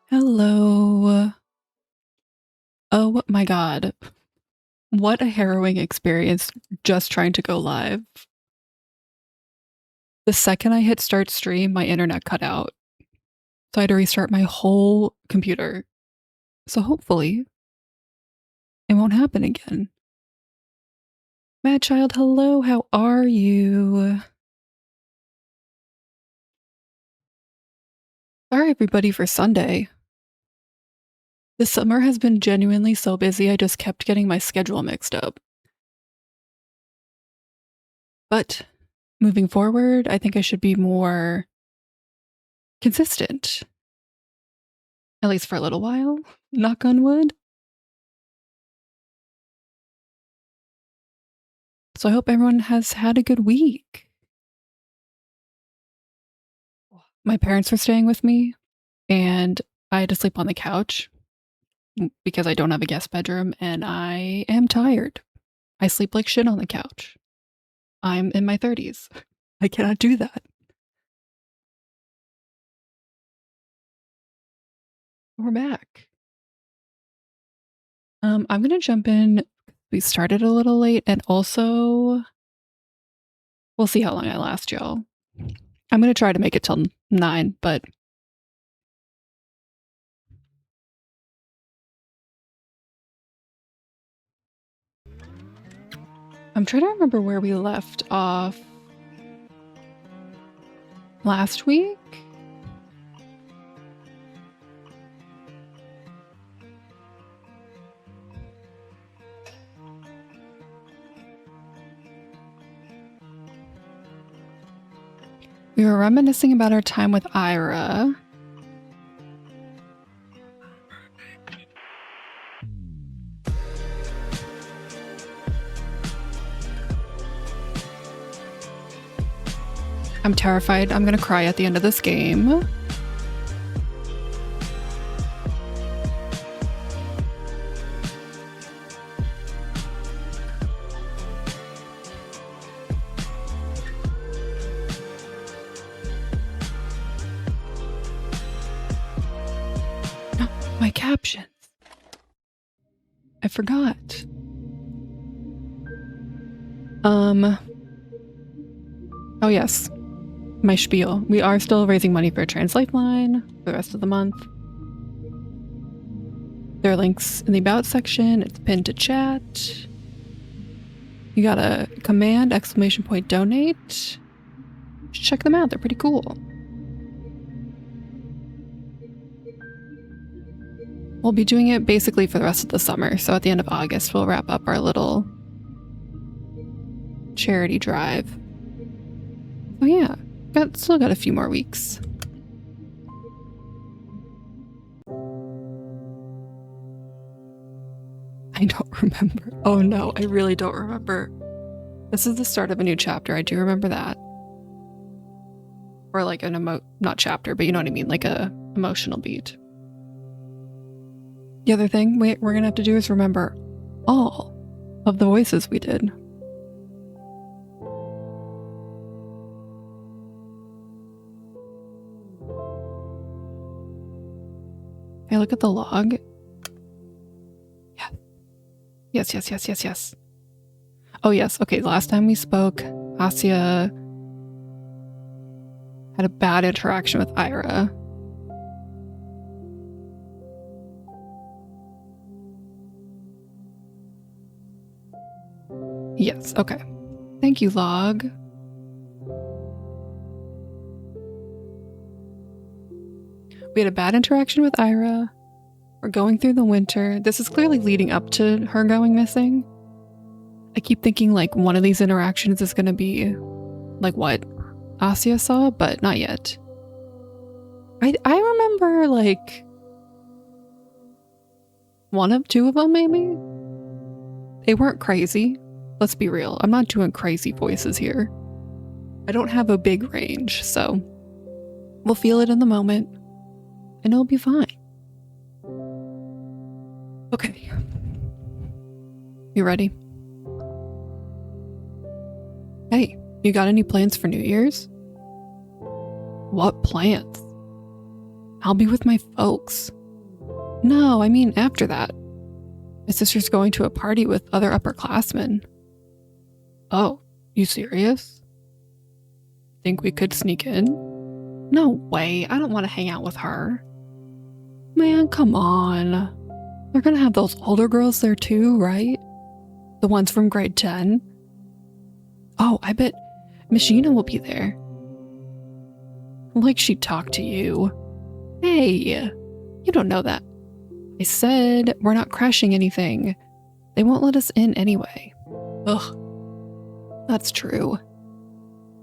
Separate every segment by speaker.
Speaker 1: Hello. Oh my God. What a harrowing experience just trying to go live. The second I hit start stream, my internet cut out. So I had to restart my whole computer. So hopefully it won't happen again. Mad Child, hello. How are you? Sorry, everybody, for Sunday. This summer has been genuinely so busy, I just kept getting my schedule mixed up. But moving forward, I think I should be more consistent. At least for a little while. Knock on wood. So I hope everyone has had a good week. My parents are staying with me, and I had to sleep on the couch because I don't have a guest bedroom, and I am tired. I sleep like shit on the couch. I'm in my 30s. I cannot do that. We're back. I'm gonna jump in. We started a little late, and also we'll see how long I last, y'all. I'm gonna try to make it till 9, but I'm trying to remember where we left off last week. We were reminiscing about our time with Ira. I'm terrified I'm gonna cry at the end of this game. My captions. I forgot. Oh yes. My spiel. We are still raising money for a trans lifeline for the rest of the month. There are links in the about section. It's pinned to chat. You got a command, ! donate. Just check them out. They're pretty cool. We'll be doing it basically for the rest of the summer. So at the end of August, we'll wrap up our little charity drive. Oh yeah, still got a few more weeks. I don't remember. Oh no, I really don't remember. This is the start of a new chapter. I do remember that. Or like an not chapter, but you know what I mean, like a emotional beat. The other thing we're gonna have to do is remember all of the voices we did. Hey, look at the log. Yeah. Yes. Oh yes, okay, last time we spoke, Asya had a bad interaction with Ira. Yes, okay. Thank you, log. We had a bad interaction with Ira. We're going through the winter. This is clearly leading up to her going missing. I keep thinking like one of these interactions is going to be like what Asya saw, but not yet. I remember like two of them maybe. They weren't crazy. Let's be real. I'm not doing crazy voices here. I don't have a big range, so we'll feel it in the moment and it'll be fine. Okay. You ready? Hey, you got any plans for New Year's? What plans? I'll be with my folks. No, I mean after that. My sister's going to a party with other upperclassmen. Oh, you serious? Think we could sneak in? No way, I don't want to hang out with her. Man, come on. They're gonna have those older girls there too, right? The ones from grade 10? Oh, I bet Machina will be there. Like she'd talk to you. Hey, you don't know that. I said we're not crashing anything. They won't let us in anyway. Ugh, that's true.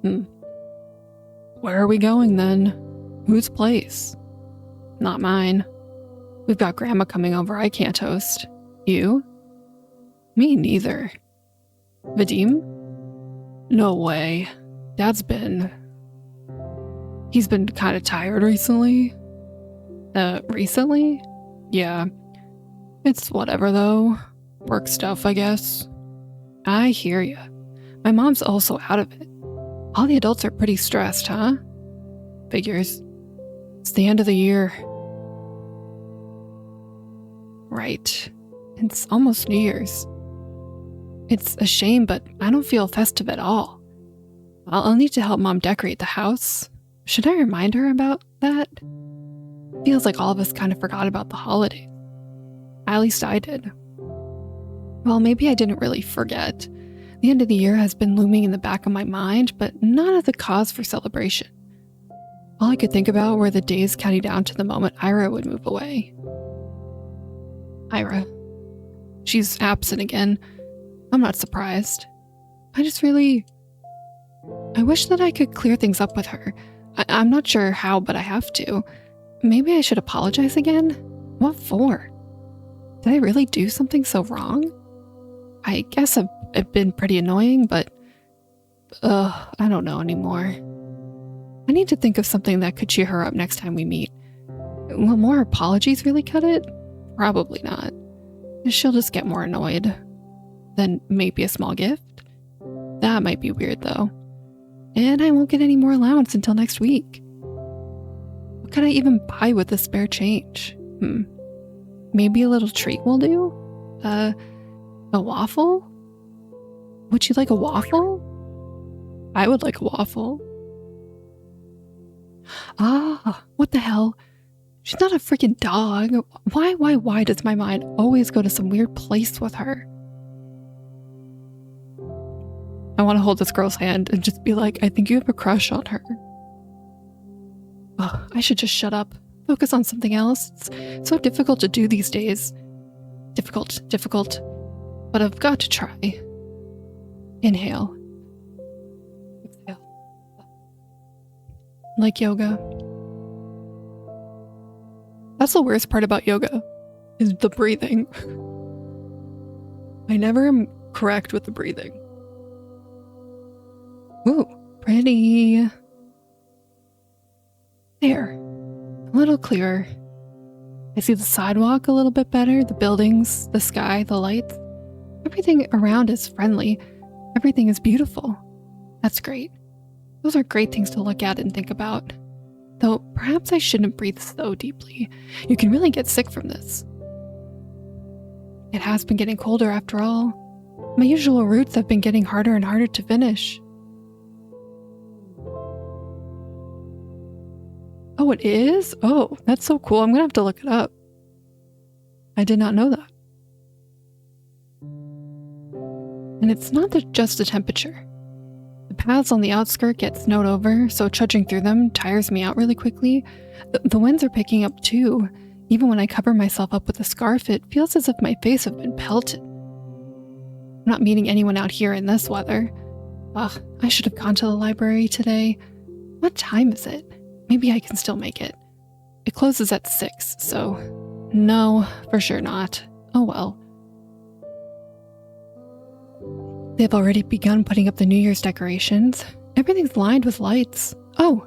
Speaker 1: Where are we going then? Whose place? Not mine. We've got Grandma coming over I can't host. You? Me neither. Vadim? No way. He's been kind of tired recently. Recently? Yeah. It's whatever though. Work stuff, I guess. I hear ya. My mom's also out of it. All the adults are pretty stressed, huh? Figures. It's the end of the year. Right. It's almost New Year's. It's a shame, but I don't feel festive at all. I'll need to help Mom decorate the house. Should I remind her about that? Feels like all of us kind of forgot about the holidays. At least I did. Well, maybe I didn't really forget. The end of the year has been looming in the back of my mind, but not as a cause for celebration. All I could think about were the days counting down to the moment Ira would move away. Ira. She's absent again. I'm not surprised. I wish that I could clear things up with her. I'm not sure how, but I have to. Maybe I should apologize again? What for? Did I really do something so wrong? I guess I've been pretty annoying, but I don't know anymore. I need to think of something that could cheer her up next time we meet. Will more apologies really cut it? Probably not. She'll just get more annoyed. Then maybe a small gift? That might be weird though. And I won't get any more allowance until next week. What could I even buy with the spare change? Maybe a little treat will do? A waffle? Would you like a waffle? I would like a waffle. What the hell? She's not a freaking dog. Why does my mind always go to some weird place with her? I want to hold this girl's hand and just be like, I think you have a crush on her. I should just shut up. Focus on something else. It's so difficult to do these days. Difficult. But I've got to try. Inhale. Exhale. Like yoga. That's the worst part about yoga, is the breathing. I never am correct with the breathing. Ooh, pretty. There. A little clearer. I see the sidewalk a little bit better, the buildings, the sky, the lights. Everything around is friendly. Everything is beautiful. That's great. Those are great things to look at and think about. Though perhaps I shouldn't breathe so deeply. You can really get sick from this. It has been getting colder after all. My usual routes have been getting harder and harder to finish. Oh, it is? Oh, that's so cool. I'm gonna have to look it up. I did not know that. And it's not just the temperature. The paths on the outskirts get snowed over, so trudging through them tires me out really quickly. The winds are picking up too. Even when I cover myself up with a scarf, it feels as if my face has been pelted. I'm not meeting anyone out here in this weather. I should have gone to the library today. What time is it? Maybe I can still make it. It closes at 6, so no, for sure not. Oh well. They've already begun putting up the New Year's decorations. Everything's lined with lights. Oh,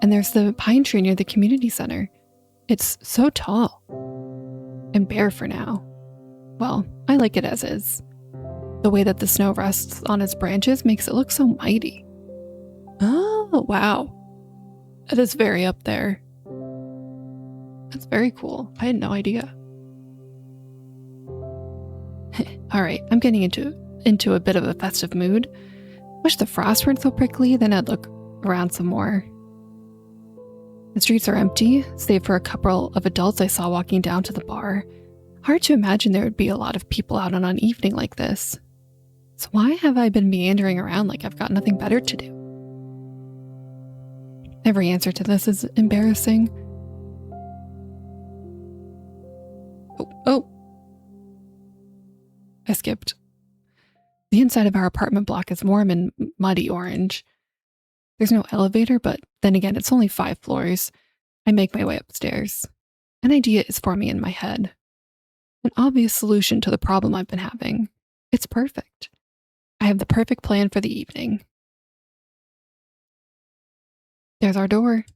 Speaker 1: and there's the pine tree near the community center. It's so tall. And bare for now. Well, I like it as is. The way that the snow rests on its branches makes it look so mighty. Oh, wow. It is very up there. That's very cool. I had no idea. All right, I'm getting into a bit of a festive mood. Wish the frost weren't so prickly, then I'd look around some more. The streets are empty, save for a couple of adults I saw walking down to the bar. Hard to imagine there would be a lot of people out on an evening like this. So why have I been meandering around like I've got nothing better to do? Every answer to this is embarrassing. Oh. I skipped. The inside of our apartment block is warm and muddy orange. There's no elevator, but then again, it's only 5 floors. I make my way upstairs. An idea is forming in my head. An obvious solution to the problem I've been having. It's perfect. I have the perfect plan for the evening. There's our door.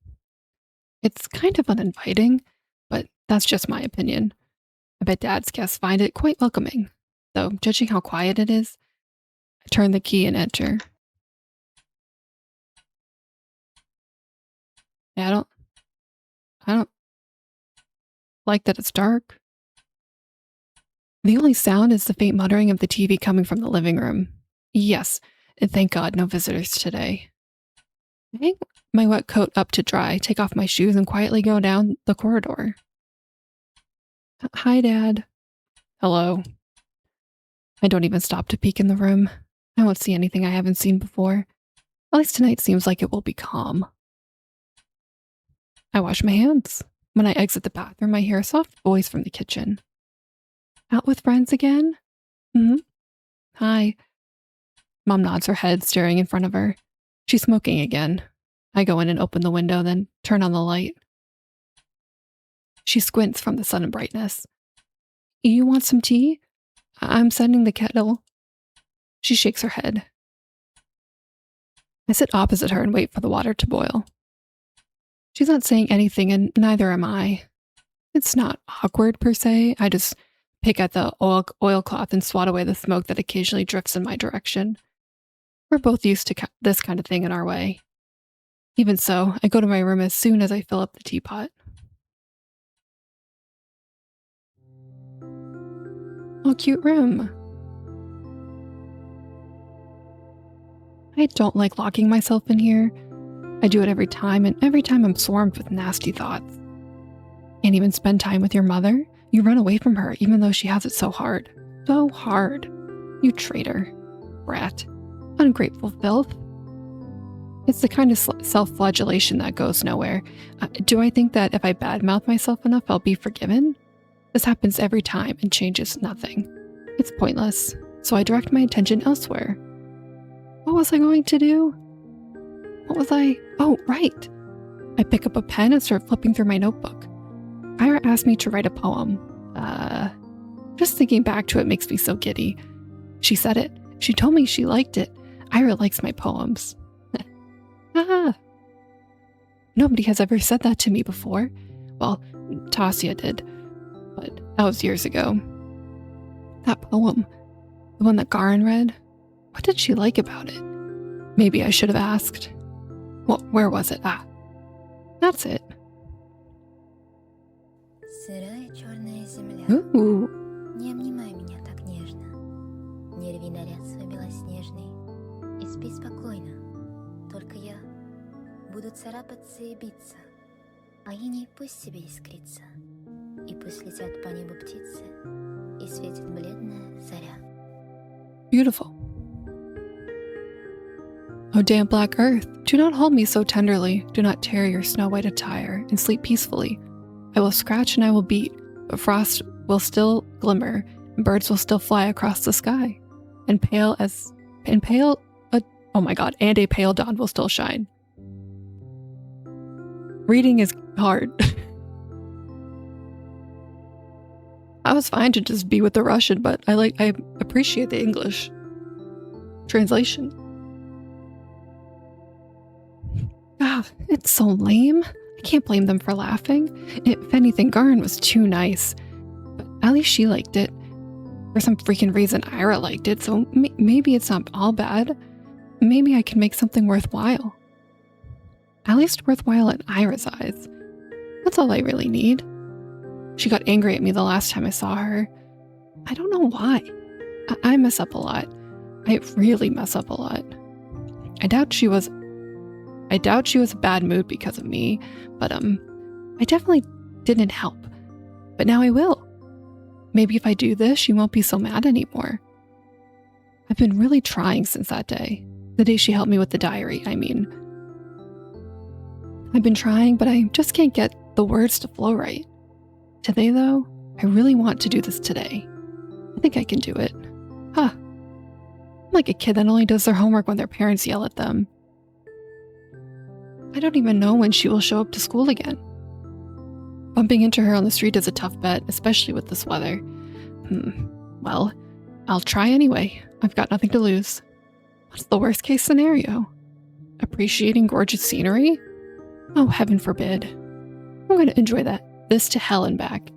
Speaker 1: It's kind of uninviting, but that's just my opinion. I bet Dad's guests find it quite welcoming, though judging how quiet it is, I turn the key and enter. Yeah, I don't like that it's dark. The only sound is the faint muttering of the TV coming from the living room. Yes, and thank God no visitors today. I hang my wet coat up to dry, take off my shoes, and quietly go down the corridor. Hi, Dad. Hello. I don't even stop to peek in the room. I won't see anything I haven't seen before. At least tonight seems like it will be calm. I wash my hands. When I exit the bathroom, I hear a soft voice from the kitchen. Out with friends again? Hi. Mom nods her head, staring in front of her. She's smoking again. I go in and open the window, then turn on the light. She squints from the sudden brightness. You want some tea? I'm setting the kettle. She shakes her head. I sit opposite her and wait for the water to boil. She's not saying anything, and neither am I. It's not awkward per se. I just pick at the oilcloth and swat away the smoke that occasionally drifts in my direction. We're both used to this kind of thing in our way. Even so, I go to my room as soon as I fill up the teapot. Oh, cute room. I don't like locking myself in here. I do it every time, and every time I'm swarmed with nasty thoughts. Can't even spend time with your mother? You run away from her, even though she has it so hard. So hard. You traitor. Brat. Ungrateful filth. It's the kind of self-flagellation that goes nowhere. Do I think that if I badmouth myself enough, I'll be forgiven? This happens every time and changes nothing. It's pointless, so I direct my attention elsewhere. What was I going to do? Oh, right. I pick up a pen and start flipping through my notebook. Ira asked me to write a poem. Just thinking back to it makes me so giddy. She said it. She told me she liked it. Ira likes my poems. Nobody has ever said that to me before. Well, Tasia did, but that was years ago. That poem, the one that Garin read, what did she like about it? Maybe I should have asked. Well, where was it? That's it. Ooh.
Speaker 2: Не обнимай меня так нежно. Не рви наряд свой белоснежный. И спи спокойно. Только я буду царапаться и биться. А иней пусть себе искрится. И пусть летят по небу птицы. И светит бледная заря.
Speaker 1: Beautiful. O damp black earth, do not hold me so tenderly. Do not tear your snow-white attire, and sleep peacefully. I will scratch and I will beat, but frost will still glimmer, and birds will still fly across the sky. And a pale dawn will still shine. Reading is hard. I was fine to just be with the Russian, but I appreciate the English translation. It's so lame. I can't blame them for laughing. If anything, Garin was too nice. But at least she liked it. For some freaking reason, Ira liked it, so maybe it's not all bad. Maybe I can make something worthwhile. At least worthwhile in Ira's eyes. That's all I really need. She got angry at me the last time I saw her. I don't know why. I mess up a lot. I really mess up a lot. I doubt she was a bad mood because of me, but I definitely didn't help. But now I will. Maybe if I do this, she won't be so mad anymore. I've been really trying since that day. The day she helped me with the diary, I mean. I've been trying, but I just can't get the words to flow right. Today, though, I really want to do this today. I think I can do it. I'm like a kid that only does their homework when their parents yell at them. I don't even know when she will show up to school again. Bumping into her on the street is a tough bet, especially with this weather. Well, I'll try anyway. I've got nothing to lose. What's the worst case scenario? Appreciating gorgeous scenery? Oh, heaven forbid. I'm going to enjoy this to hell and back.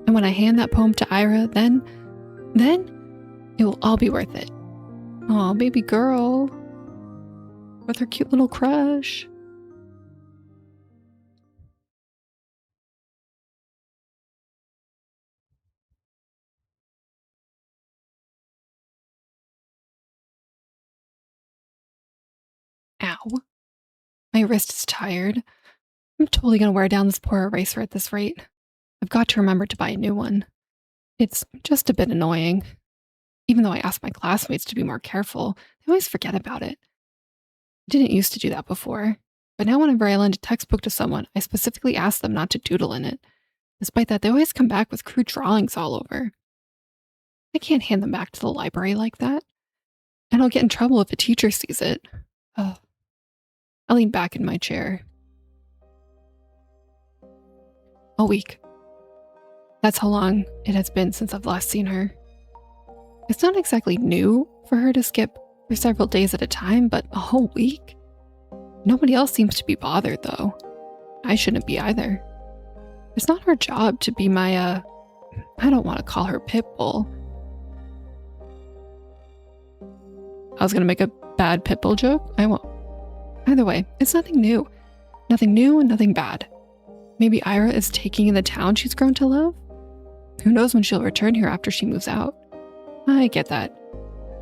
Speaker 1: And when I hand that poem to Ira, then it will all be worth it. Aw, baby girl. With her cute little crush. Ow. My wrist is tired. I'm totally gonna wear down this poor eraser at this rate. I've got to remember to buy a new one. It's just a bit annoying. Even though I ask my classmates to be more careful, they always forget about it. I didn't used to do that before, but now whenever I lend a textbook to someone, I specifically ask them not to doodle in it. Despite that, they always come back with crude drawings all over. I can't hand them back to the library like that, and I'll get in trouble if a teacher sees it. I lean back in my chair. A week. That's how long it has been since I've last seen her. It's not exactly new for her to skip for several days at a time, but a whole week? Nobody else seems to be bothered, though. I shouldn't be either. It's not her job to be my, I don't want to call her pit bull. I was gonna make a bad pit bull joke. I won't. Either way, it's nothing new. Nothing new and nothing bad. Maybe Ira is taking in the town she's grown to love? Who knows when she'll return here after she moves out? I get that.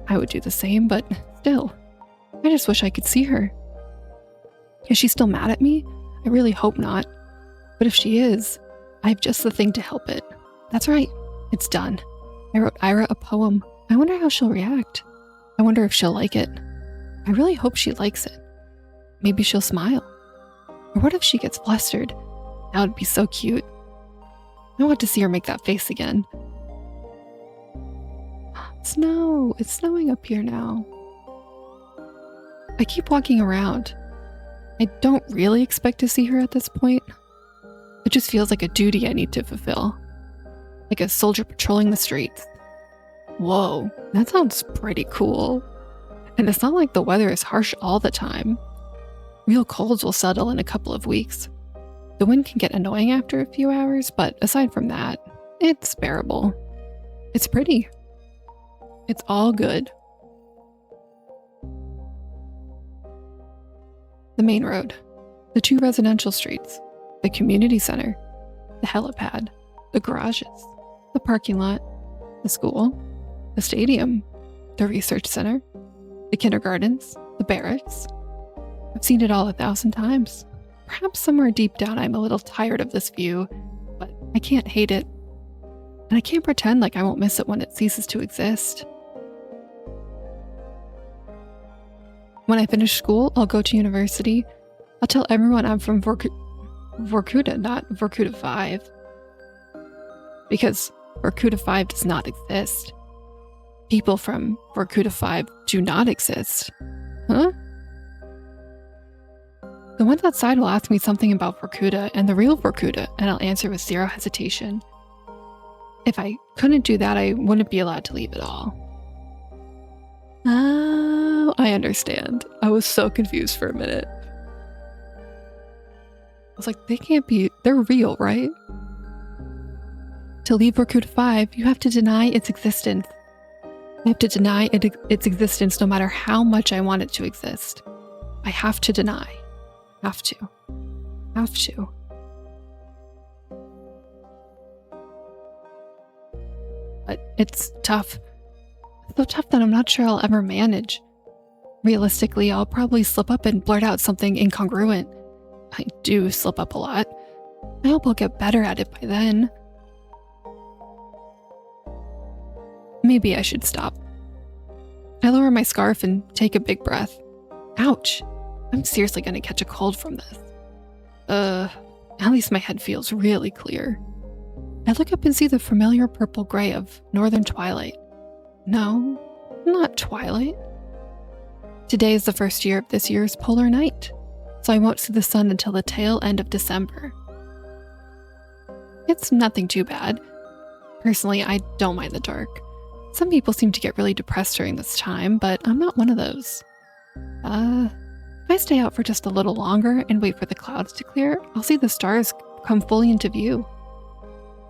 Speaker 1: I would do the same, but still. I just wish I could see her. Is she still mad at me? I really hope not. But if she is, I have just the thing to help it. That's right. It's done. I wrote Ira a poem. I wonder how she'll react. I wonder if she'll like it. I really hope she likes it. Maybe she'll smile. Or what if she gets flustered? That would be so cute. I want to see her make that face again. Snow! It's snowing up here now. I keep walking around. I don't really expect to see her at this point. It just feels like a duty I need to fulfill. Like a soldier patrolling the streets. Whoa, that sounds pretty cool. And it's not like the weather is harsh all the time. Real colds will settle in a couple of weeks. The wind can get annoying after a few hours, but aside from that, it's bearable. It's pretty. It's all good. The main road, the 2 residential streets, the community center, the helipad, the garages, the parking lot, the school, the stadium, the research center, the kindergartens, the barracks. I've seen it all 1,000 times. Perhaps somewhere deep down I'm a little tired of this view, but I can't hate it. And I can't pretend like I won't miss it when it ceases to exist. When I finish school, I'll go to university. I'll tell everyone I'm from Vorkuta, not Vorkuta 5. Because Vorkuta 5 does not exist. People from Vorkuta 5 do not exist. Huh? The ones outside will ask me something about Vorkuta and the real Vorkuta, and I'll answer with zero hesitation. If I couldn't do that, I wouldn't be allowed to leave at all. Oh, I understand. I was so confused for a minute. I was like, they're real, right? To leave Vorkuta 5, you have to deny its existence. I have to deny its existence no matter how much I want it to exist. I have to deny. Have to. but it's tough. So tough that I'm not sure I'll ever manage. Realistically, I'll probably slip up and blurt out something incongruent. I do slip up a lot. I hope I'll get better at it by then. Maybe I should stop. I lower my scarf and take a big breath. Ouch. I'm seriously gonna catch a cold from this. At least my head feels really clear. I look up and see the familiar purple gray of northern twilight. No, not twilight. Today is the first year of this year's polar night, so I won't see the sun until the tail end of December. It's nothing too bad. Personally, I don't mind the dark. Some people seem to get really depressed during this time, but I'm not one of those. If I stay out for just a little longer and wait for the clouds to clear, I'll see the stars come fully into view.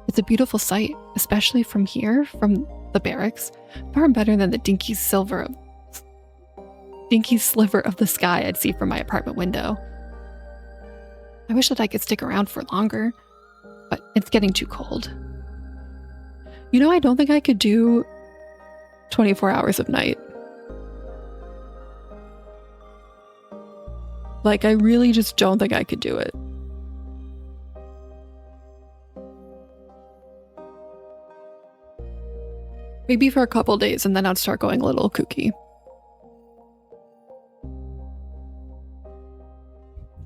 Speaker 1: It's a beautiful sight, especially from here, from the barracks, far better than the dinky sliver of the sky I'd see from my apartment window. I wish that I could stick around for longer, but it's getting too cold. You know, I don't think I could do 24 hours of night. Like, I really just don't think I could do it. Maybe for a couple days, and then I'd start going a little kooky.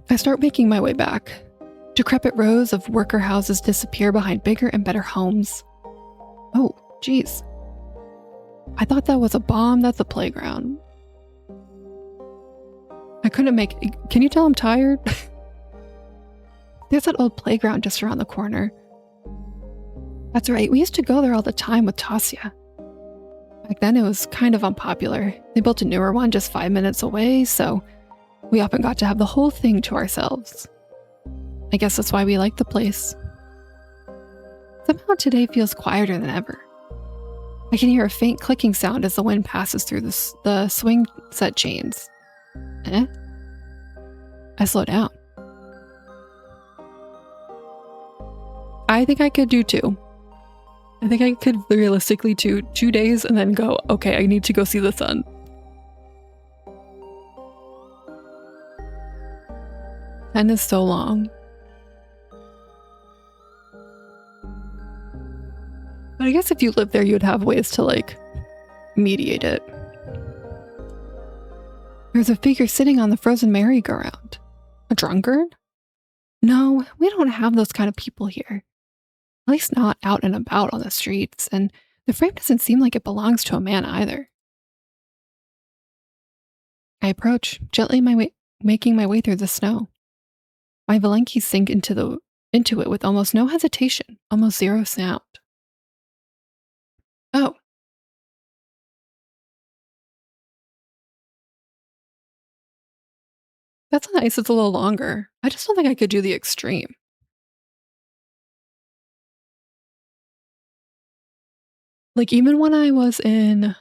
Speaker 1: I start making my way back. Decrepit rows of worker houses disappear behind bigger and better homes. Oh, geez. I thought that was a bomb. That's a playground. I couldn't make... Can you tell I'm tired? There's that old playground just around the corner. That's right, we used to go there all the time with Tasia. Back then it was kind of unpopular. They built a newer one just 5 minutes away, so we often got to have the whole thing to ourselves. I guess that's why we like the place. Somehow today feels quieter than ever. I can hear a faint clicking sound as the wind passes through the swing set chains. I slow down. I think I could do 2. I think I could realistically do 2 days and then go, okay, I need to go see the sun. And is so long. But I guess if you live there, you'd have ways to, like, mediate it. There's a figure sitting on the frozen merry-go-round. A drunkard? No, we don't have those kind of people here. At least not out and about on the streets, and the frame doesn't seem like it belongs to a man either. I approach, gently making my way through the snow. My Valenki sink into it with almost no hesitation, almost zero sound. Oh. That's nice, it's a little longer. I just don't think I could do the extreme. Like, even when I was in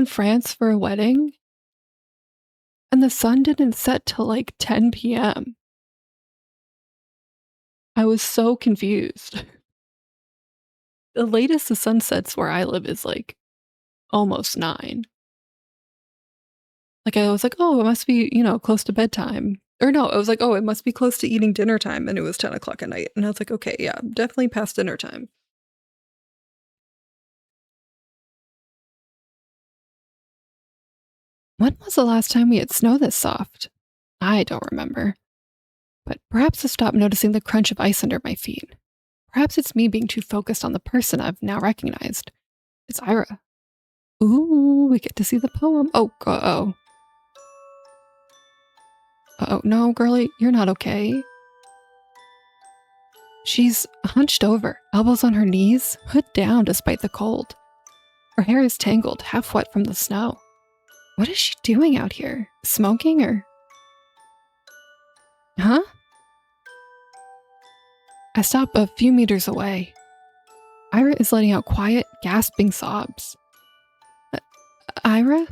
Speaker 1: France for a wedding, and the sun didn't set till like 10 p.m. I was so confused. The latest the sun sets where I live is like almost 9. Like, I was like, oh, it must be, close to bedtime. Or no, I was like, oh, it must be close to eating dinner time, and it was 10 o'clock at night. And I was like, okay, yeah, definitely past dinner time. When was the last time we had snow this soft? I don't remember. But perhaps I stopped noticing the crunch of ice under my feet. Perhaps it's me being too focused on the person I've now recognized. It's Ira. Ooh, we get to see the poem. Oh, uh-oh. Uh-oh, no, girlie, you're not okay. She's hunched over, elbows on her knees, hood down despite the cold. Her hair is tangled, half wet from the snow. What is she doing out here? Smoking or... Huh? I stop a few meters away. Ira is letting out quiet, gasping sobs. Ira?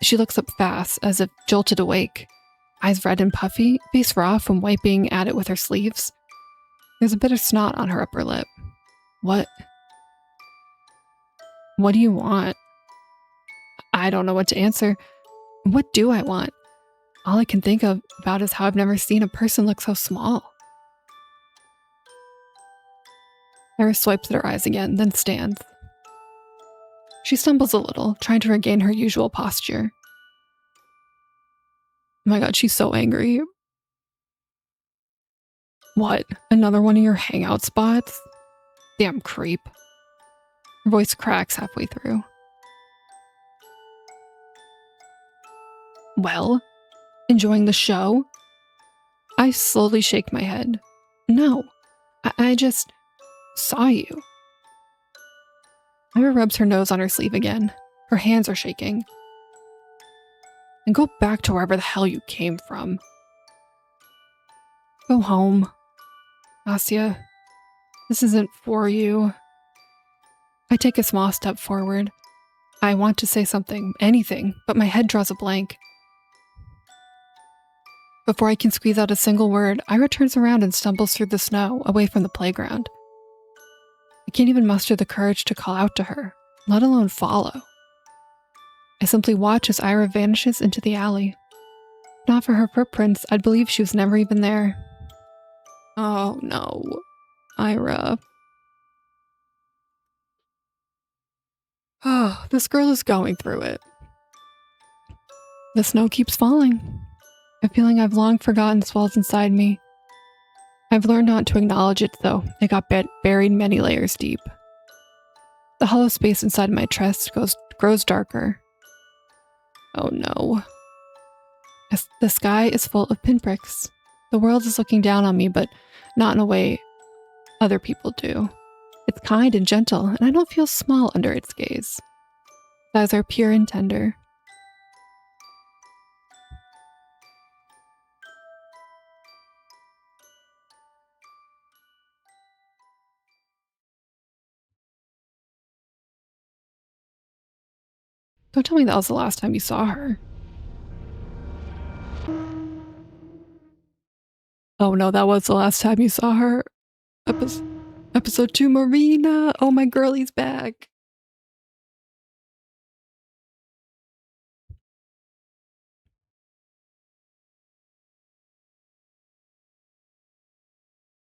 Speaker 1: She looks up fast, as if jolted awake. Eyes red and puffy, face raw from wiping at it with her sleeves. There's a bit of snot on her upper lip. What What do you want? I don't know what to answer. What do I want? All I can think about is how I've never seen a person look so small. Iris swipes at her eyes again, then stands. She stumbles a little, trying to regain her usual posture. Oh my god, she's so angry. What? Another one of your hangout spots? Damn creep. Her voice cracks halfway through. Well, enjoying the show? I slowly shake my head. No, I just saw you. Ira rubs her nose on her sleeve again. Her hands are shaking. And go back to wherever the hell you came from. Go home. Asya, this isn't for you. I take a small step forward. I want to say something, anything, but my head draws a blank. Before I can squeeze out a single word, Ira turns around and stumbles through the snow, away from the playground. I can't even muster the courage to call out to her, let alone follow. I simply watch as Ira vanishes into the alley. If not for her footprints, I'd believe she was never even there. Oh no, Ira. Oh, this girl is going through it. The snow keeps falling. A feeling I've long forgotten swells inside me. I've learned not to acknowledge it, though. It got buried many layers deep. The hollow space inside my chest grows darker. Oh no. The sky is full of pinpricks. The world is looking down on me, but not in a way other people do. It's kind and gentle, and I don't feel small under its gaze. Its eyes are pure and tender. Don't tell me that was the last time you saw her. Oh no, that was the last time you saw her. Episode 2, Marina. Oh, my girlie's back.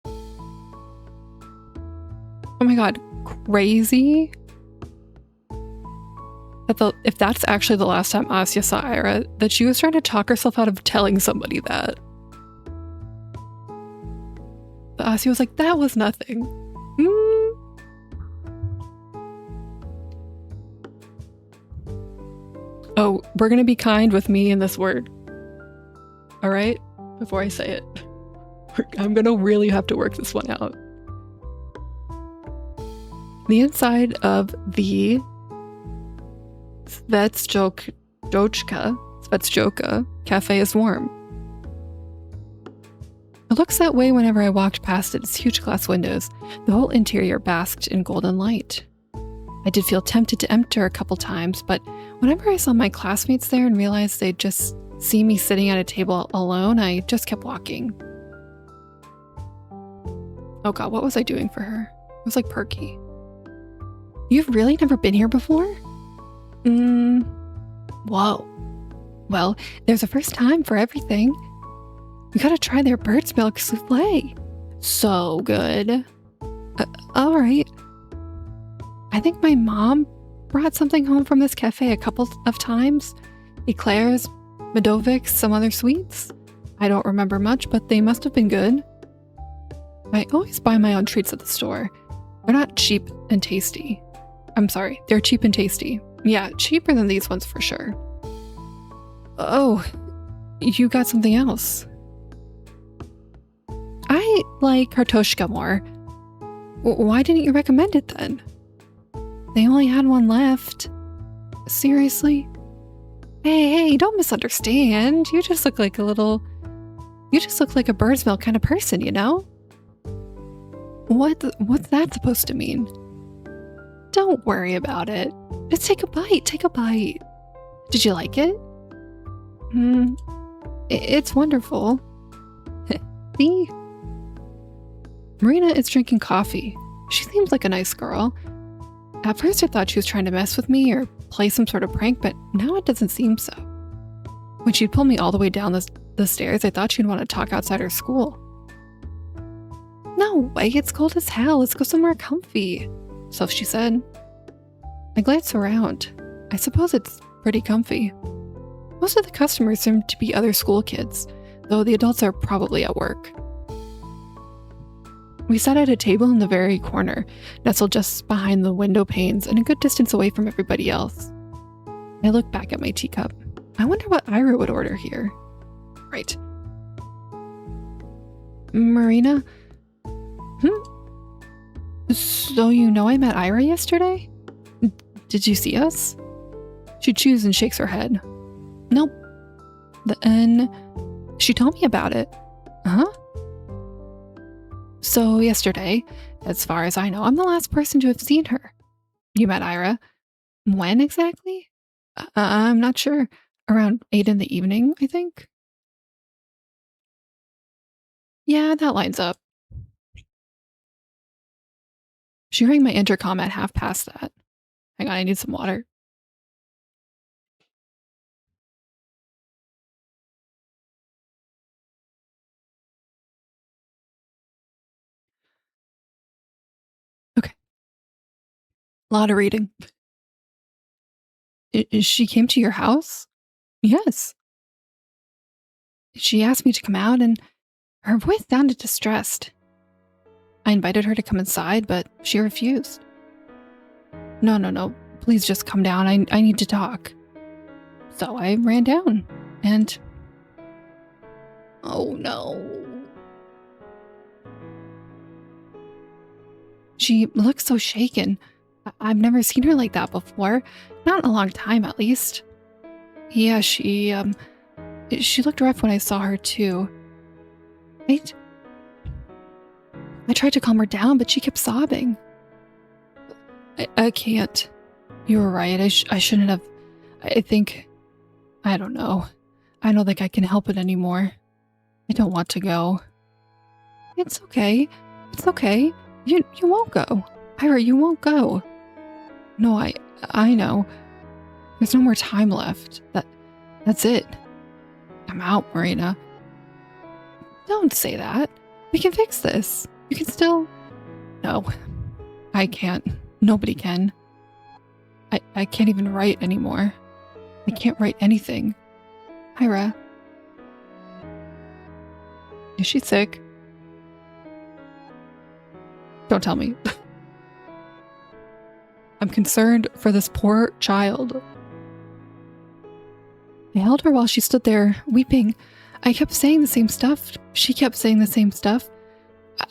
Speaker 1: Oh my god, crazy. If that's actually the last time Asya saw Ira, that she was trying to talk herself out of telling somebody that. But Asya was like, that was nothing. Oh, we're gonna be kind with me in this word. Alright? Before I say it. I'm gonna really have to work this one out. The inside of the Svetsjoka cafe is warm. It looks that way whenever I walked past its huge glass windows. The whole interior basked in golden light. I did feel tempted to enter a couple times, but whenever I saw my classmates there and realized they'd just see me sitting at a table alone, I just kept walking. Oh god, what was I doing for her? It was like perky. You've really never been here before? Whoa. Well, there's a first time for everything. You gotta try their bird's milk souffle. So good. Alright. I think my mom brought something home from this cafe a couple of times. Eclairs, Medovics, some other sweets. I don't remember much, but they must have been good. I always buy my own treats at the store. They're not cheap and tasty. I'm sorry, they're cheap and tasty. Yeah, cheaper than these ones for sure. Oh, you got something else. I like Kartoshka more. Why didn't you recommend it then? They only had one left. Seriously? Hey, don't misunderstand. You just look like a bird's milk kind of person, you know? What's that supposed to mean? Don't worry about it. Just take a bite. Did you like it? It's wonderful. See? Marina is drinking coffee. She seems like a nice girl. At first I thought she was trying to mess with me or play some sort of prank, but now it doesn't seem so. When she'd pull me all the way down the stairs, I thought she'd want to talk outside her school. No way, it's cold as hell. Let's go somewhere comfy, so she said. I glanced around. I suppose it's pretty comfy. Most of the customers seem to be other school kids, though the adults are probably at work. We sat at a table in the very corner, nestled just behind the window panes and a good distance away from everybody else. I looked back at my teacup. I wonder what Ira would order here. Right. Marina? So you know I met Ira yesterday? Did you see us? She chews and shakes her head. Nope. Then she told me about it. Huh? So yesterday, as far as I know, I'm the last person to have seen her. You met Ira. When exactly? I'm not sure. Around 8 in the evening, I think. Yeah, that lines up. She rang my intercom at 1:30 that. Hang on, I need some water. Okay. A lot of reading. She came to your house? Yes. She asked me to come out and her voice sounded distressed. I invited her to come inside, but she refused. No. Please just come down. I need to talk. So I ran down and... Oh no. She looks so shaken. I've never seen her like that before. Not in a long time, at least. Yeah, she looked rough when I saw her too. Right? I tried to calm her down, but she kept sobbing. I can't. You were right. I shouldn't have. I don't know. I don't think I can help it anymore. I don't want to go. It's okay. It's okay. You won't go. Ira, you won't go. No, I know. There's no more time left. That's it. I'm out, Marina. Don't say that. We can fix this. You can still... No, I can't. Nobody can. I can't even write anymore. I can't write anything. Ira. Is she sick? Don't tell me. I'm concerned for this poor child. I held her while she stood there, weeping. I kept saying the same stuff. She kept saying the same stuff.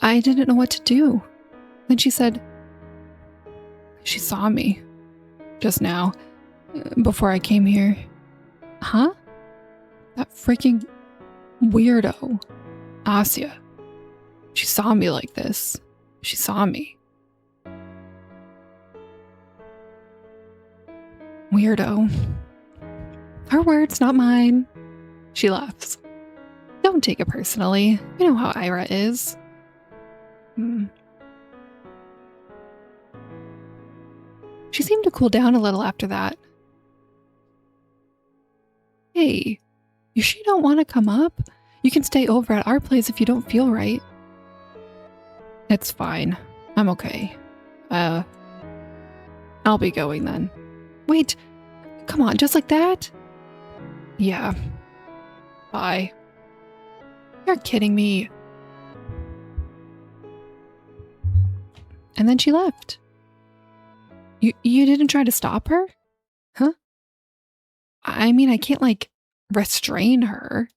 Speaker 1: I didn't know what to do. Then she said, she saw me. Just now. Before I came here. Huh? That freaking weirdo. Asya. She saw me like this. She saw me. Weirdo. Her words, not mine. She laughs. Don't take it personally. You know how Ira is. She seemed to cool down a little after that. Hey, you sure you don't want to come up? You can stay over at our place if you don't feel right. It's fine. I'm okay. I'll be going then. Wait, come on, just like that? Yeah. Bye. You're kidding me. And then she left. You didn't try to stop her? Huh? I mean, I can't, restrain her.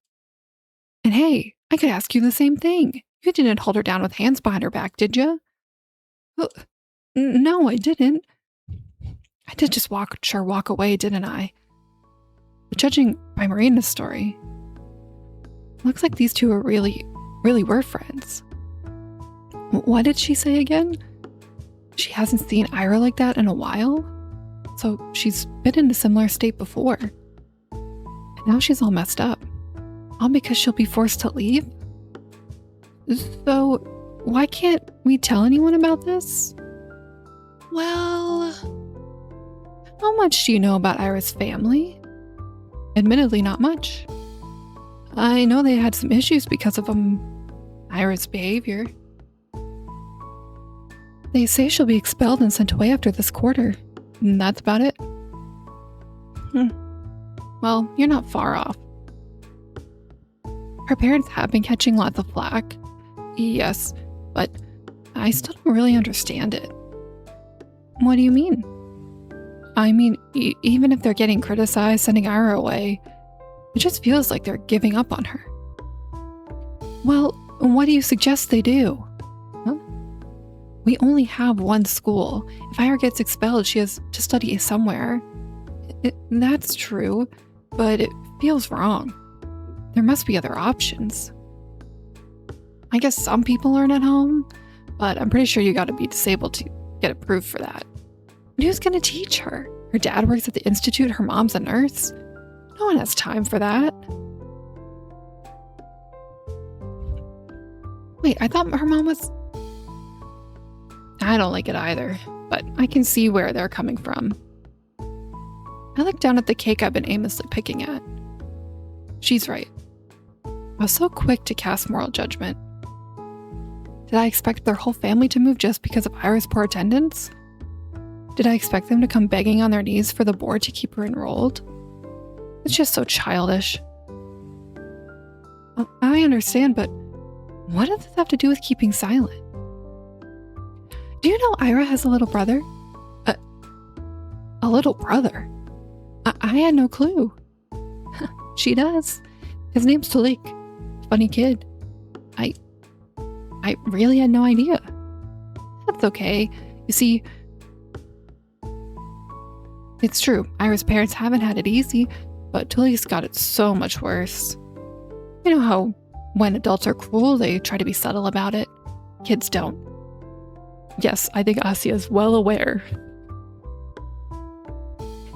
Speaker 1: And hey, I could ask you the same thing. You didn't hold her down with hands behind her back, did you? No, I didn't. I did just walk away, didn't I? But judging by Marina's story, looks like these two are really were friends. What did she say again? She hasn't seen Ira like that in a while? So she's been in a similar state before. And now she's all messed up. All because she'll be forced to leave? So why can't we tell anyone about this? Well, how much do you know about Ira's family? Admittedly, not much. I know they had some issues because of Ira's behavior. They say she'll be expelled and sent away after this quarter. And that's about it. Well, you're not far off. Her parents have been catching lots of flack. Yes, but I still don't really understand it. What do you mean? I mean, even if they're getting criticized, sending Ira away, it just feels like they're giving up on her. Well, what do you suggest they do? Huh? We only have one school. If Ira gets expelled, she has to study somewhere. That's true, but it feels wrong. There must be other options. I guess some people learn at home, but I'm pretty sure you gotta be disabled to get approved for that. And who's gonna teach her? Her dad works at the institute, her mom's a nurse. No one has time for that. Wait, I thought her mom was... I don't like it either, but I can see where they're coming from. I look down at the cake I've been aimlessly picking at. She's right. I was so quick to cast moral judgment. Did I expect their whole family to move just because of Ira's poor attendance? Did I expect them to come begging on their knees for the board to keep her enrolled? It's just so childish. I understand, but what does this have to do with keeping silent? Do you know Ira has a little brother? A little brother? I had no clue. She does. His name's Talik. Funny kid. I really had no idea. That's okay. You see, it's true. Ira's parents haven't had it easy, but Talik's got it so much worse. You know how when adults are cruel, they try to be subtle about it. Kids don't. Yes, I think Asya is well aware.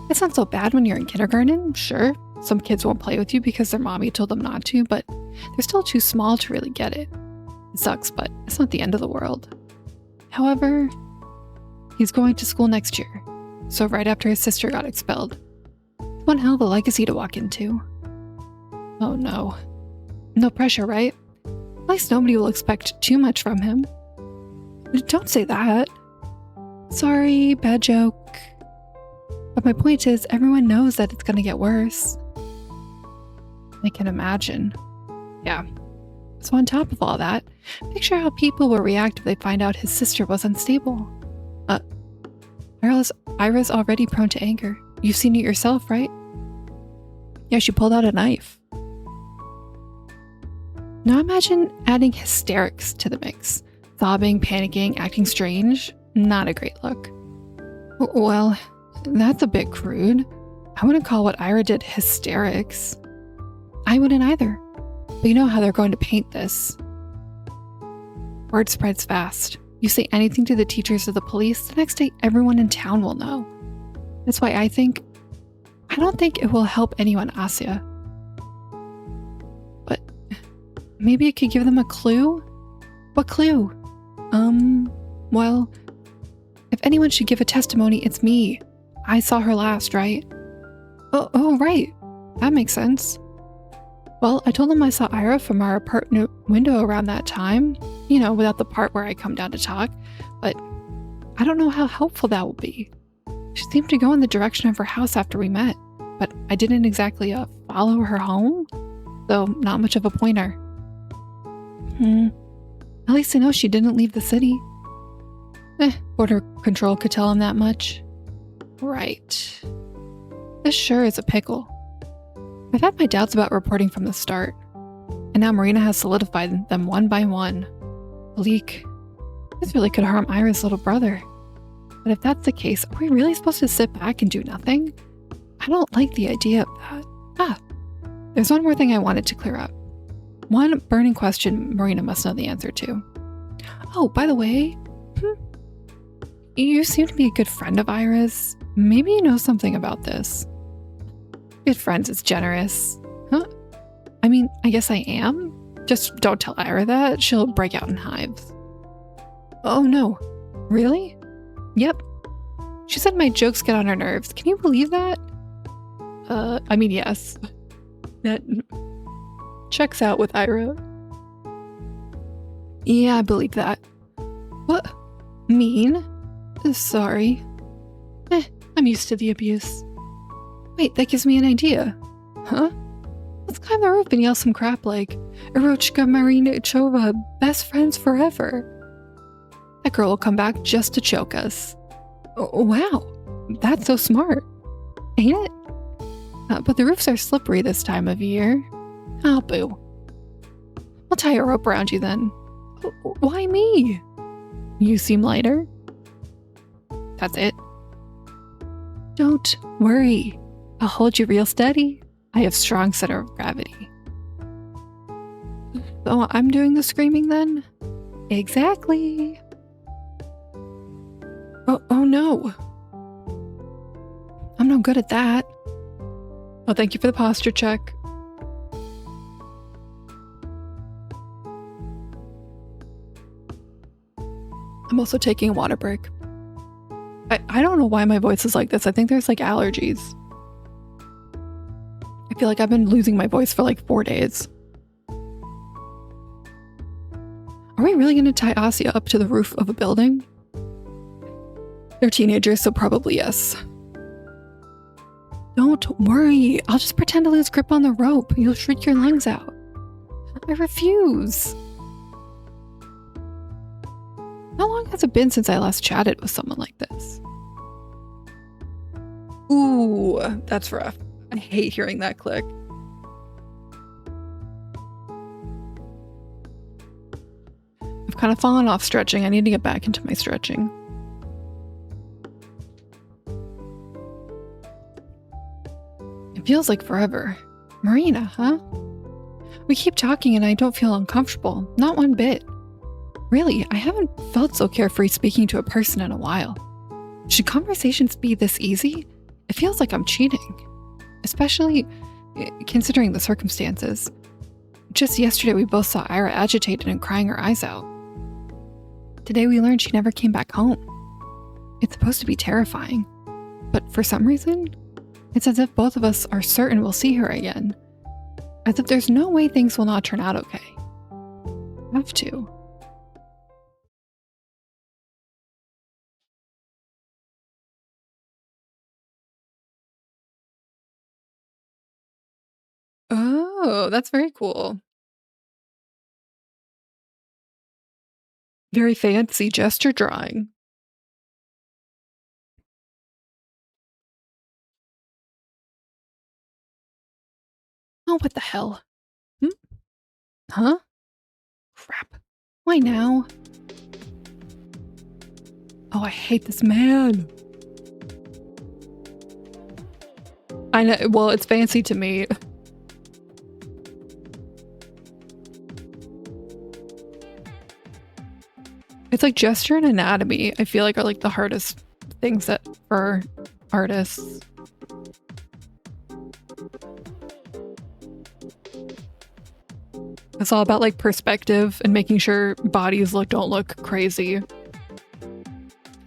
Speaker 1: It's not so bad when you're in kindergarten, sure. Some kids won't play with you because their mommy told them not to, but they're still too small to really get it. It sucks, but it's not the end of the world. However, he's going to school next year, so right after his sister got expelled. One hell of a legacy to walk into. Oh no. No pressure, right? At least nobody will expect too much from him. Don't say that. Sorry, bad joke. But my point is, everyone knows that it's gonna get worse. I can imagine. Yeah. So on top of all that, picture how people will react if they find out his sister was unstable. Ira's already prone to anger. You've seen it yourself, right? Yeah, she pulled out a knife. Now imagine adding hysterics to the mix. Sobbing, panicking, acting strange. Not a great look. Well, that's a bit crude. I wouldn't call what Ira did hysterics. I wouldn't either. But you know how they're going to paint this. Word spreads fast. You say anything to the teachers or the police, the next day everyone in town will know. That's why I don't think it will help anyone, Asya. But maybe it could give them a clue? What clue? Well, if anyone should give a testimony, it's me. I saw her last, right? Oh, right. That makes sense. Well, I told them I saw Ira from our apartment window around that time. You know, without the part where I come down to talk. But I don't know how helpful that will be. She seemed to go in the direction of her house after we met. But I didn't exactly follow her home. So not much of a pointer. At least I know she didn't leave the city. Border control could tell him that much. Right. This sure is a pickle. I've had my doubts about reporting from the start, and now Marina has solidified them one by one. Bleak. This really could harm Ira's little brother. But if that's the case, are we really supposed to sit back and do nothing? I don't like the idea of that. There's one more thing I wanted to clear up. One burning question Marina must know the answer to. Oh, by the way, you seem to be a good friend of Ira's. Maybe you know something about this. Good friends is generous. Huh? I mean, I guess I am. Just don't tell Ira that. She'll break out in hives. Oh no. Really? Yep. She said my jokes get on her nerves. Can you believe that? I mean, yes. That checks out with Ira. Yeah, I believe that. What? Mean? Sorry. I'm used to the abuse. Wait, that gives me an idea. Huh? Let's climb the roof and yell some crap like, Erochka Marina Chova, best friends forever. That girl will come back just to choke us. Oh, wow, that's so smart, ain't it? But the roofs are slippery this time of year. Oh, boo. I'll tie a rope around you then. Why me? You seem lighter. That's it. Don't worry. I'll hold you real steady. I have strong center of gravity. Oh, I'm doing the screaming then? Exactly. Oh no. I'm no good at that. Oh, thank you for the posture check. I'm also taking a water break. I don't know why my voice is like this. I think there's like allergies. I feel like I've been losing my voice for like 4 days. Are we really going to tie Asya up to the roof of a building? They're teenagers, so probably yes. Don't worry. I'll just pretend to lose grip on the rope. You'll shriek your lungs out. I refuse. How long has it been since I last chatted with someone like this? Ooh, that's rough. I hate hearing that click. I've kind of fallen off stretching. I need to get back into my stretching. It feels like forever. Marina, huh? We keep talking and I don't feel uncomfortable. Not one bit. Really, I haven't felt so carefree speaking to a person in a while. Should conversations be this easy? It feels like I'm cheating. Especially considering the circumstances. Just yesterday we both saw Ira agitated and crying her eyes out. Today we learned she never came back home. It's supposed to be terrifying. But for some reason, it's as if both of us are certain we'll see her again. As if there's no way things will not turn out okay. Have to. Oh, that's very cool. Very fancy gesture drawing. Oh, what the hell? Huh? Crap. Why now? Oh, I hate this man. I know, well, it's fancy to me. It's like gesture and anatomy, I feel like are like the hardest things that for artists. It's all about like perspective and making sure bodies don't look crazy. At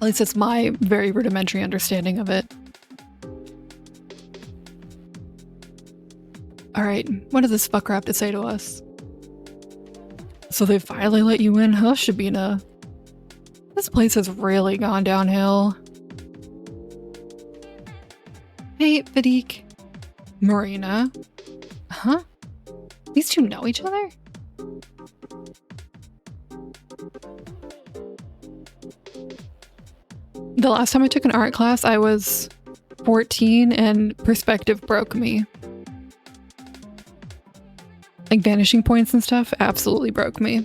Speaker 1: least it's my very rudimentary understanding of it. Alright, what does this fucker have to say to us? So they finally let you in, huh, Shabina? This place has really gone downhill. Hey, Vadik. Marina. Huh? These two know each other? The last time I took an art class, I was 14 and perspective broke me. Like vanishing points and stuff absolutely broke me.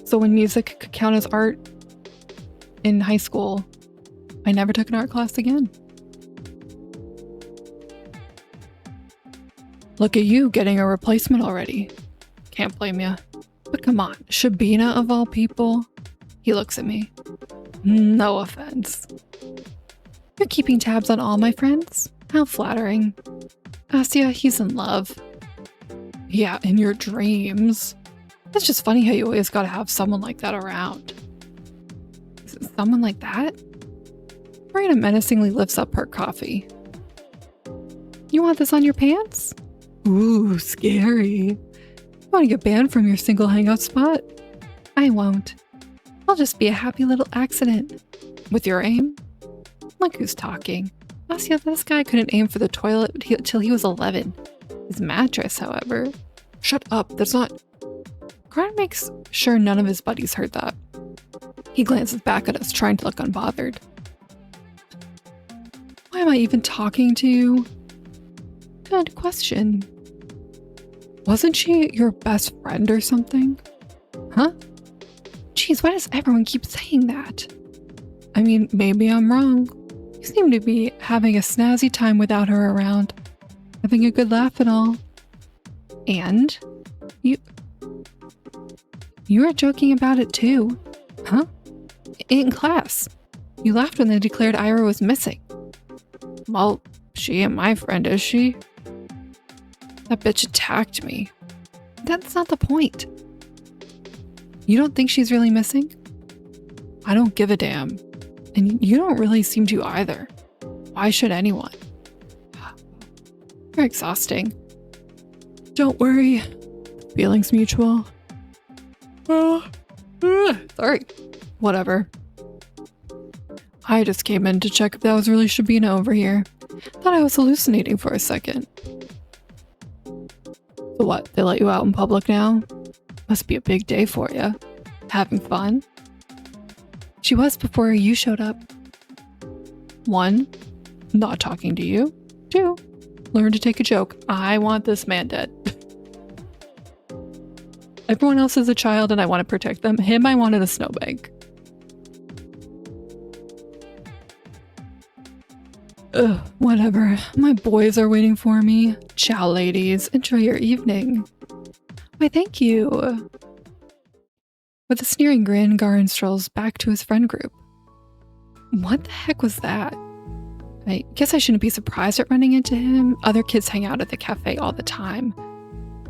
Speaker 1: So when music could count as art in high school, I never took an art class again. Look at you getting a replacement already. Can't blame ya. But come on, Shabina of all people? He looks at me. No offense. You're keeping tabs on all my friends? How flattering. Asya, he's in love. Yeah, in your dreams. It's just funny how you always gotta have someone like that around. Someone like that? Marina menacingly lifts up her coffee. You want this on your pants? Ooh, scary. You want to get banned from your single hangout spot? I won't. I'll just be a happy little accident. With your aim? Look who's talking. Asya, this guy couldn't aim for the toilet till he was 11. His mattress, however. Shut up, that's not... Grant makes sure none of his buddies heard that. He glances back at us, trying to look unbothered. Why am I even talking to you? Good question. Wasn't she your best friend or something? Huh? Geez, why does everyone keep saying that? I mean, maybe I'm wrong. You seem to be having a snazzy time without her around. Having a good laugh and all. And? You were joking about it too. Huh? In class. You laughed when they declared Ira was missing. Well, she ain't my friend, is she? That bitch attacked me. That's not the point. You don't think she's really missing? I don't give a damn. And you don't really seem to either. Why should anyone? You're exhausting. Don't worry. Feelings mutual. Sorry. Whatever. I just came in to check if that was really Shabina over here. Thought I was hallucinating for a second. So what, they let you out in public now? Must be a big day for you. Having fun? She was before you showed up. 1, not talking to you. 2, learn to take a joke. I want this man dead. Everyone else is a child and I want to protect them. Him, I want in a snowbank. Ugh, whatever. My boys are waiting for me. Ciao, ladies. Enjoy your evening. Why, thank you. With a sneering grin, Garin strolls back to his friend group. What the heck was that? I guess I shouldn't be surprised at running into him. Other kids hang out at the cafe all the time.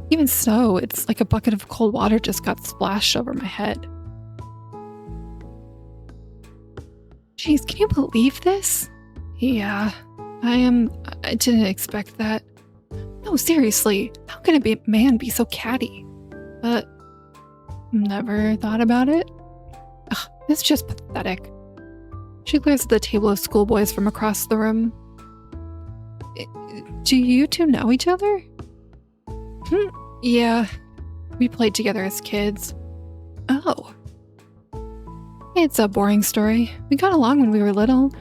Speaker 1: Even so, it's like a bucket of cold water just got splashed over my head. Jeez, can you believe this? Yeah, I didn't expect that. No, seriously, how can a man be so catty? But never thought about it? Ugh, it's just pathetic. She glares at the table of schoolboys from across the room. Do you two know each other? Yeah, we played together as kids. Oh. It's a boring story. We got along when we were little.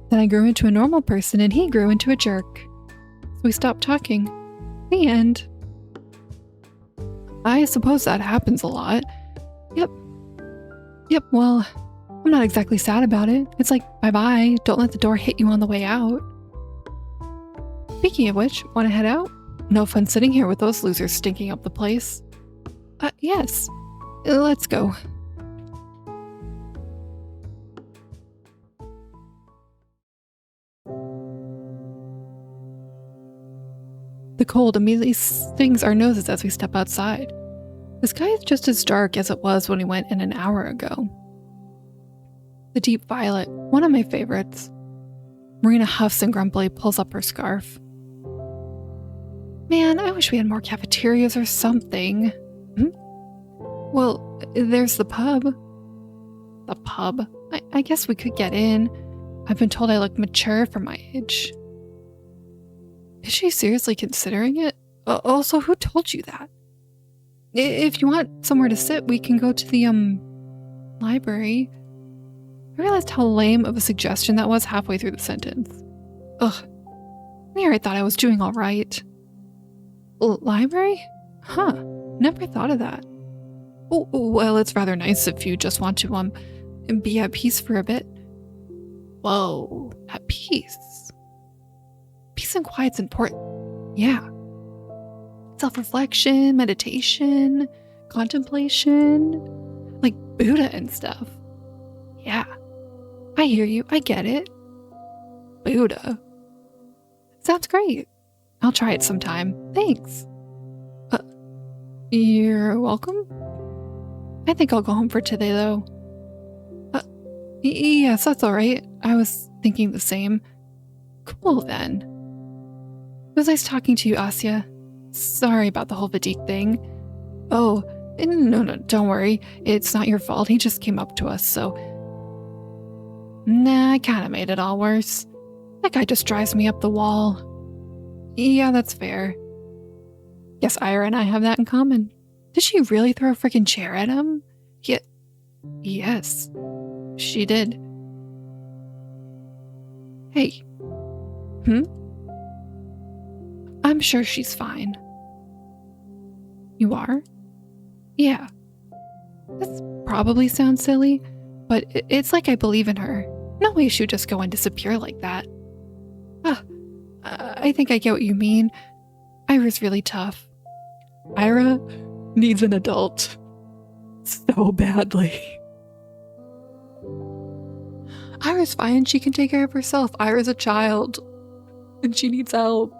Speaker 1: Then I grew into a normal person and he grew into a jerk. So we stopped talking. The end. I suppose that happens a lot. Yep, well, I'm not exactly sad about it. It's like, bye-bye, don't let the door hit you on the way out. Speaking of which, want to head out? No fun sitting here with those losers stinking up the place. Yes. Let's go. The cold immediately stings our noses as we step outside. The sky is just as dark as it was when we went in an hour ago. The deep violet, one of my favorites. Marina huffs and grumpily pulls up her scarf. Man, I wish we had more cafeterias or something. Well, there's the pub. The pub? I guess we could get in. I've been told I look mature for my age. Is she seriously considering it? Also, who told you that? If you want somewhere to sit, we can go to the, library. I realized how lame of a suggestion that was halfway through the sentence. Ugh. There, I thought I was doing all right. Library? Huh. Never thought of that. Oh, well, it's rather nice if you just want to, be at peace for a bit. Whoa, at peace. Peace and quiet's important. Yeah. Self-reflection, meditation, contemplation, like Buddha and stuff. Yeah. I hear you. I get it. Buddha. Sounds great. I'll try it sometime. Thanks. You're welcome? I think I'll go home for today, though. Yes, that's all right. I was thinking the same. Cool, then. It was nice talking to you, Asya. Sorry about the whole Vadik thing. Oh, no, don't worry. It's not your fault. He just came up to us, so... Nah, I kinda made it all worse. That guy just drives me up the wall. Yeah, that's fair. Guess Ira and I have that in common. Did she really throw a freaking chair at him? Yes, she did. Hey. I'm sure she's fine. You are? Yeah. This probably sounds silly, but it's like I believe in her. No way she would just go and disappear like that. I think I get what you mean. Ira's really tough. Ira needs an adult. So badly. Ira's fine. She can take care of herself. Ira's a child. And she needs help.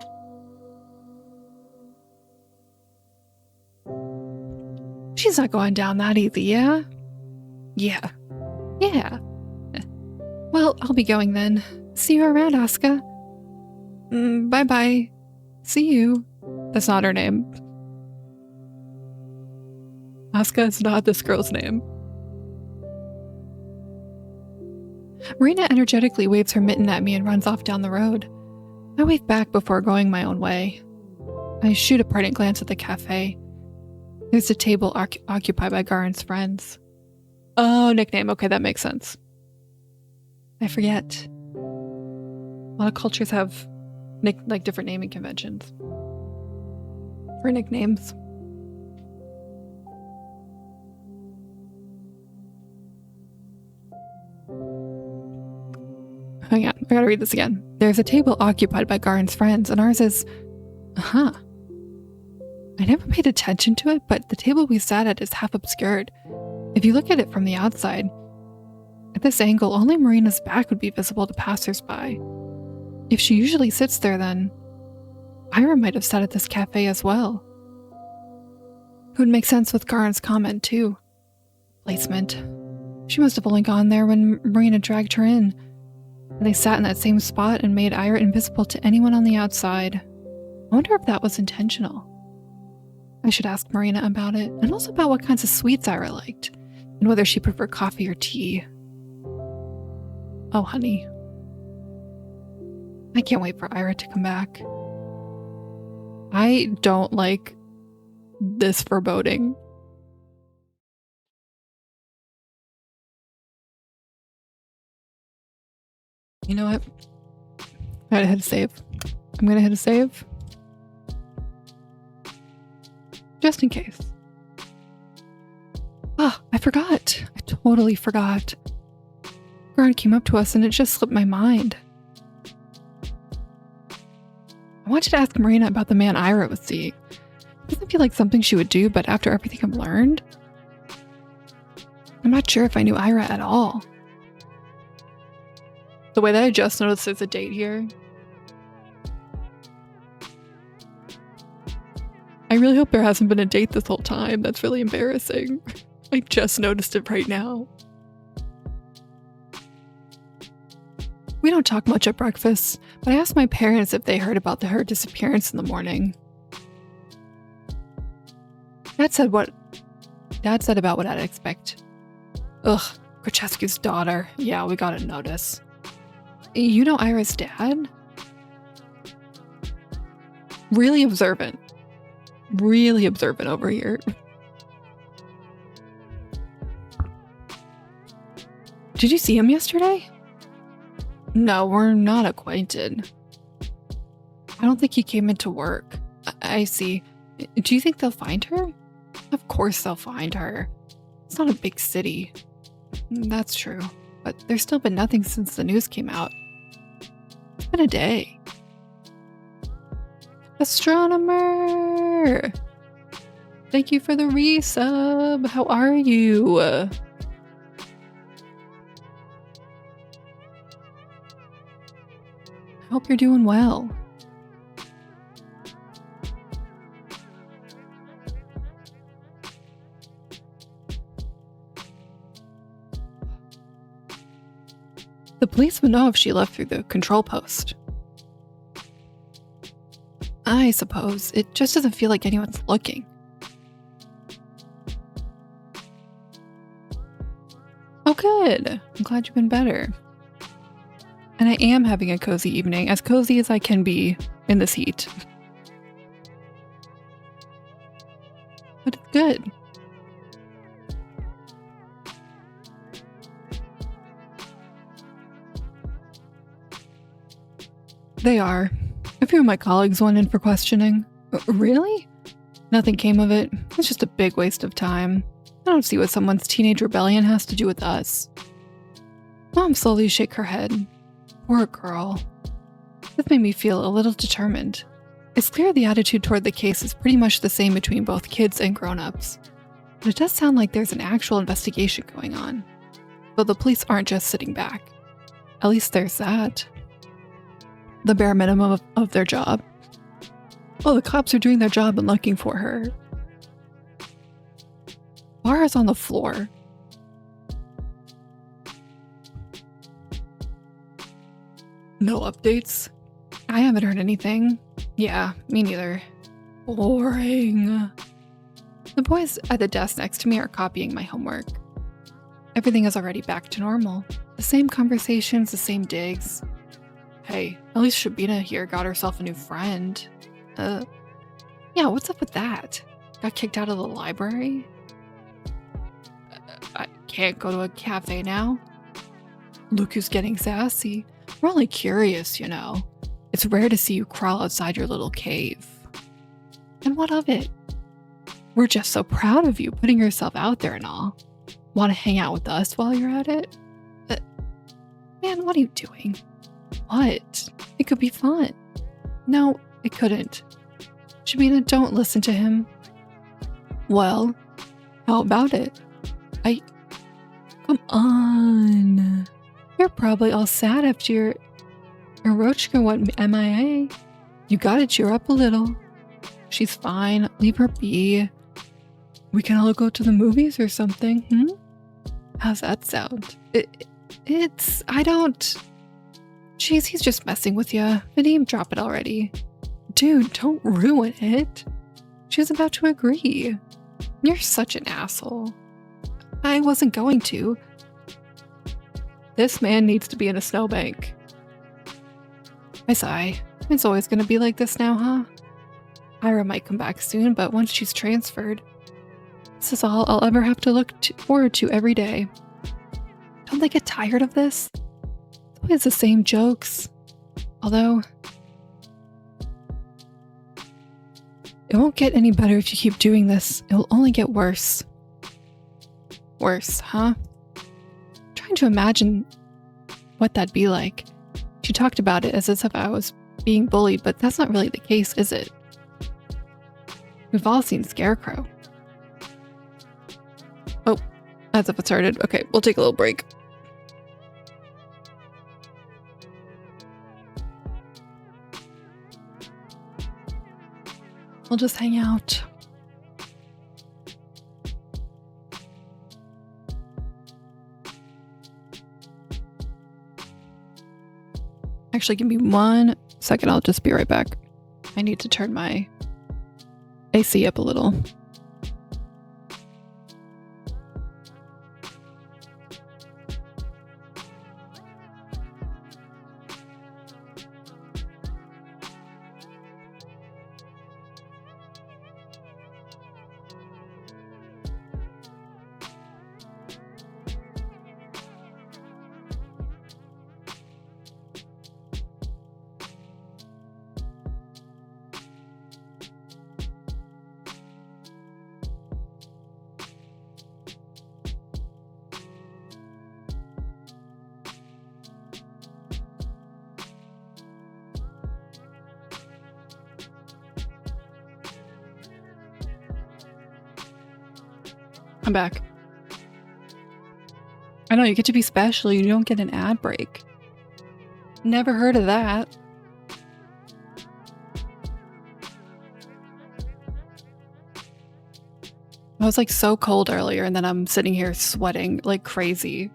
Speaker 1: She's not going down that easy, yeah? Yeah. Well, I'll be going then. See you around, Asuka. Bye-bye. See you. That's not her name. Asuka is not this girl's name. Marina energetically waves her mitten at me and runs off down the road. I wave back before going my own way. I shoot a parting glance at the cafe. There's a table occupied by Garen's friends. Oh, nickname. Okay, that makes sense. I forget. A lot of cultures have different naming conventions for nicknames. Hang on, I gotta read this again. There's a table occupied by Garen's friends, and ours is... I never paid attention to it, but the table we sat at is half obscured. If you look at it from the outside, at this angle, only Marina's back would be visible to passersby. If she usually sits there, then Ira might have sat at this cafe as well. It would make sense with Garen's comment, too. Placement. She must have only gone there when Marina dragged her in. And they sat in that same spot and made Ira invisible to anyone on the outside. I wonder if that was intentional. I should ask Marina about it, and also about what kinds of sweets Ira liked, and whether she preferred coffee or tea. Oh, honey. I can't wait for Ira to come back. I don't like this foreboding. You know what? I gotta hit a save. I'm gonna hit a save. Just in case. I forgot. I totally forgot. Garen came up to us and it just slipped my mind. I wanted to ask Marina about the man Ira was seeing. It doesn't feel like something she would do, but after everything I've learned, I'm not sure if I knew Ira at all. The way that I just noticed there's a date here. I really hope there hasn't been a date this whole time. That's really embarrassing. I just noticed it right now. We don't talk much at breakfast, but I asked my parents if they heard about her disappearance in the morning. Dad said about what I'd expect. Ugh, Krachescu's daughter. Yeah, we got a notice. You know Ira's dad? Really observant. Really observant over here. Did you see him yesterday? No, we're not acquainted. I don't think he came into work. I see. Do you think they'll find her? Of course they'll find her. It's not a big city. That's true. But there's still been nothing since the news came out. It's been a day. Astronomer! Thank you for the resub. How are you? I hope you're doing well. The police would know if she left through the control post. I suppose. It just doesn't feel like anyone's looking. Oh, good. I'm glad you've been better. And I am having a cozy evening, as cozy as I can be in this heat. But it's good. They are. A few of my colleagues went in for questioning. Really? Nothing came of it. It's just a big waste of time. I don't see what someone's teenage rebellion has to do with us. Mom slowly shook her head. Poor girl. This made me feel a little determined. It's clear the attitude toward the case is pretty much the same between both kids and grown-ups. But it does sound like there's an actual investigation going on. Though the police aren't just sitting back. At least there's that. The bare minimum of their job. Oh, the cops are doing their job and looking for her. Bar is on the floor. No updates? I haven't heard anything. Yeah, me neither. Boring. The boys at the desk next to me are copying my homework. Everything is already back to normal. The same conversations, the same digs. Hey, at least Shabina here got herself a new friend. Yeah, what's up with that? Got kicked out of the library? I can't go to a cafe now. Look who's getting sassy. We're only curious, you know. It's rare to see you crawl outside your little cave. And what of it? We're just so proud of you putting yourself out there and all. Want to hang out with us while you're at it? Man, what are you doing? What? It could be fun. No, it couldn't. Shabina, don't listen to him. Well, how about it? Come on. You're probably all sad after your Roachka went MIA. You gotta cheer up a little. She's fine. Leave her be. We can all go to the movies or something, How's that sound? I don't... Jeez, he's just messing with ya. Vadim, drop it already. Dude, don't ruin it. She was about to agree. You're such an asshole. I wasn't going to. This man needs to be in a snowbank. I sigh. It's always gonna be like this now, huh? Ira might come back soon, but once she's transferred, this is all I'll ever have to look forward to every day. Don't they get tired of this? It's always the same jokes. Although, it won't get any better if you keep doing this. It will only get worse. Worse, huh? Trying to imagine what that'd be like. She talked about it as if I was being bullied, but that's not really the case, is it? We've all seen Scarecrow. Oh, as if it started. Okay, we'll take a little break. We'll just hang out. Actually, give me 1 second. I'll just be right back. I need to turn my AC up a little. I'm back. I know, you get to be special. You don't get an ad break. Never heard of that. I was like so cold earlier and then I'm sitting here sweating like crazy.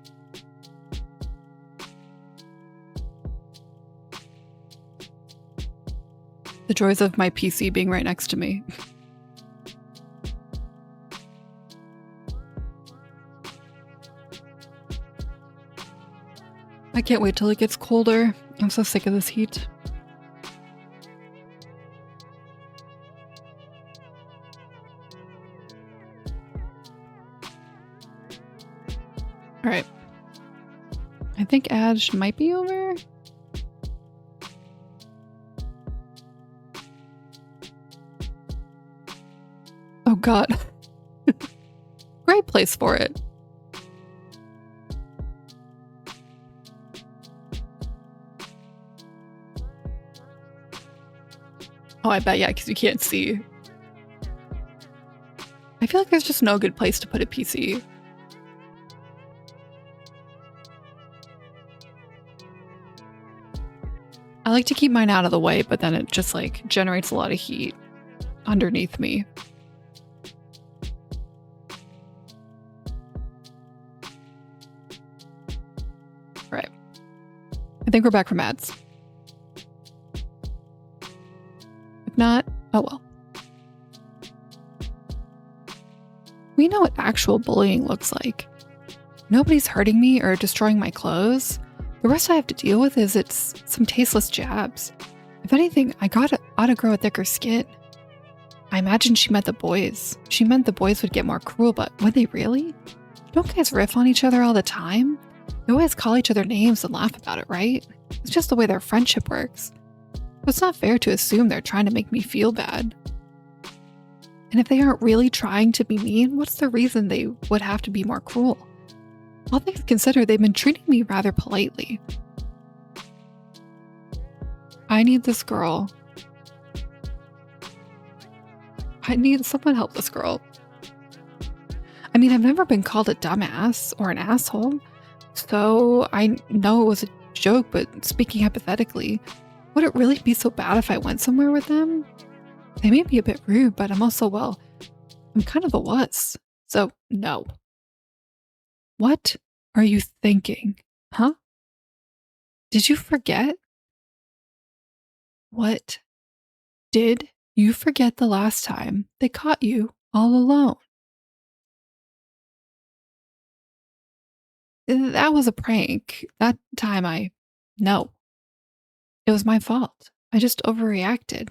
Speaker 1: The joys of my PC being right next to me. I can't wait till it gets colder. I'm so sick of this heat. Alright. I think Adge might be over. Oh god. Great place for it. Oh, I bet, yeah, because you can't see. I feel like there's just no good place to put a PC. I like to keep mine out of the way, but then it just like generates a lot of heat underneath me. Right. I think we're back from ads. If not, oh well. We know what actual bullying looks like. Nobody's hurting me or destroying my clothes. The rest I have to deal with is it's some tasteless jabs. If anything, I ought to grow a thicker skin. I imagine she meant the boys. She meant the boys would get more cruel, but would they really? Don't guys riff on each other all the time? They always call each other names and laugh about it, right? It's just the way their friendship works. But it's not fair to assume they're trying to make me feel bad. And if they aren't really trying to be mean, what's the reason they would have to be more cruel? All things considered, they've been treating me rather politely. I need this girl. I need someone help this girl. I mean, I've never been called a dumbass or an asshole, so I know it was a joke, but speaking hypothetically, would it really be so bad if I went somewhere with them? They may be a bit rude, but I'm also, well, I'm kind of a wuss, so no. What are you thinking? Huh? Did you forget? What did you forget the last time they caught you all alone? That was a prank. That time no. It was my fault. I just overreacted.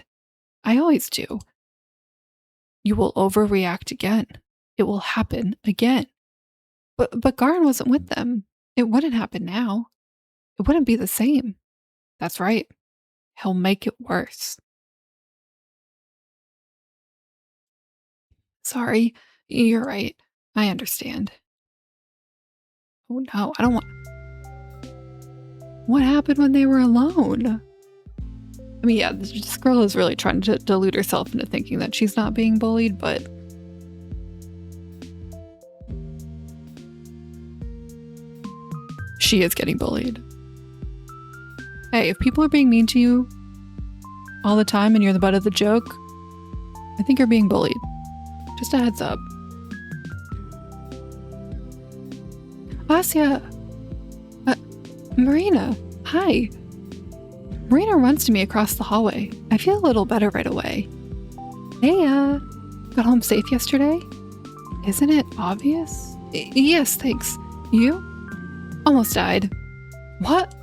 Speaker 1: I always do. You will overreact again. It will happen again. But Garn wasn't with them. It wouldn't happen now. It wouldn't be the same. That's right. He'll make it worse. Sorry. You're right. I understand. Oh no, I don't want... What happened when they were alone? I mean, yeah, this girl is really trying to delude herself into thinking that she's not being bullied, but... She is getting bullied. Hey, if people are being mean to you all the time and you're the butt of the joke, I think you're being bullied. Just a heads up. Asya! Marina, hi. Marina runs to me across the hallway. I feel a little better right away. Hey, got home safe yesterday? Isn't it obvious? Yes, thanks. You? Almost died. What?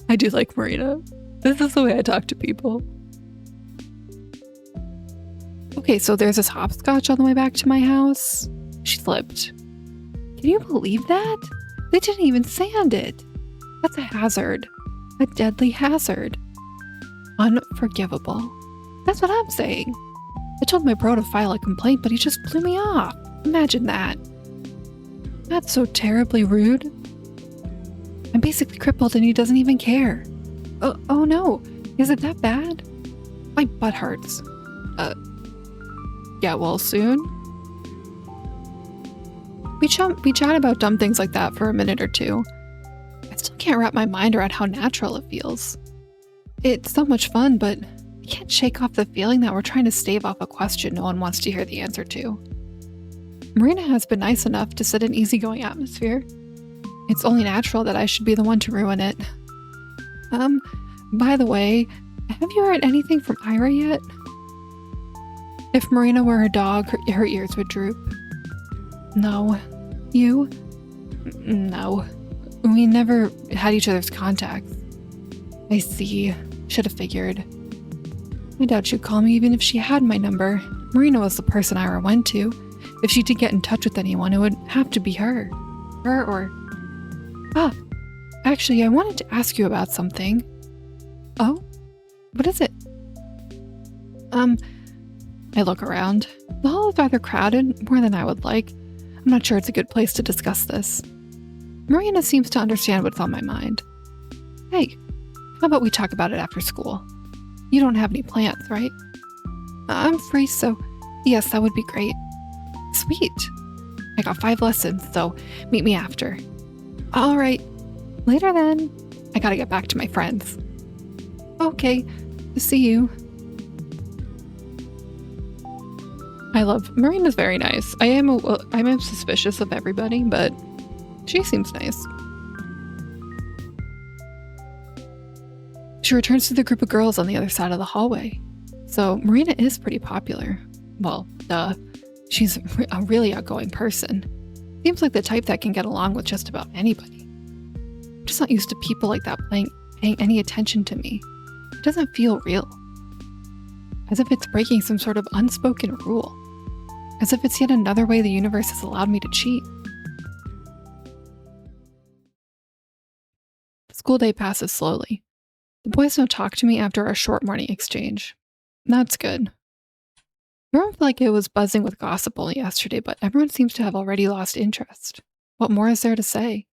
Speaker 1: I do like Marina. This is the way I talk to people. Okay, so there's this hopscotch on the way back to my house. She slipped. Can you believe that? They didn't even sand it. That's a hazard. A deadly hazard. Unforgivable. That's what I'm saying. I told my bro to file a complaint, but he just blew me off. Imagine that. That's so terribly rude. I'm basically crippled and he doesn't even care. Oh no. Is it that bad? My butt hurts. Get well soon? We chat about dumb things like that for a minute or two. I still can't wrap my mind around how natural it feels. It's so much fun, but I can't shake off the feeling that we're trying to stave off a question no one wants to hear the answer to. Marina has been nice enough to set an easygoing atmosphere. It's only natural that I should be the one to ruin it. By the way, have you heard anything from Ira yet? If Marina were her dog, her ears would droop. No. You? No. We never had each other's contacts. I see. Should have figured. I doubt she'd call me even if she had my number. Marina was the person Ira went to. If she did get in touch with anyone, it would have to be her. Her or... Ah, actually, I wanted to ask you about something. Oh? What is it? I look around. The hall is rather crowded, more than I would like. I'm not sure it's a good place to discuss this. Marina seems to understand what's on my mind. Hey, how about we talk about it after school? You don't have any plans, right? I'm free, so yes, that would be great. Sweet. I got 5 lessons, so meet me after. All right. Later then. I gotta get back to my friends. Okay. See you. I love Marina's very nice. I'm suspicious of everybody, but she seems nice. She returns to the group of girls on the other side of the hallway. So Marina is pretty popular. Well, duh. She's a really outgoing person. Seems like the type that can get along with just about anybody. I'm just not used to people like that paying any attention to me. It doesn't feel real. As if it's breaking some sort of unspoken rule. As if it's yet another way the universe has allowed me to cheat. The school day passes slowly. The boys don't talk to me after our short morning exchange. That's good. I don't feel like it was buzzing with gossip only yesterday, but everyone seems to have already lost interest. What more is there to say?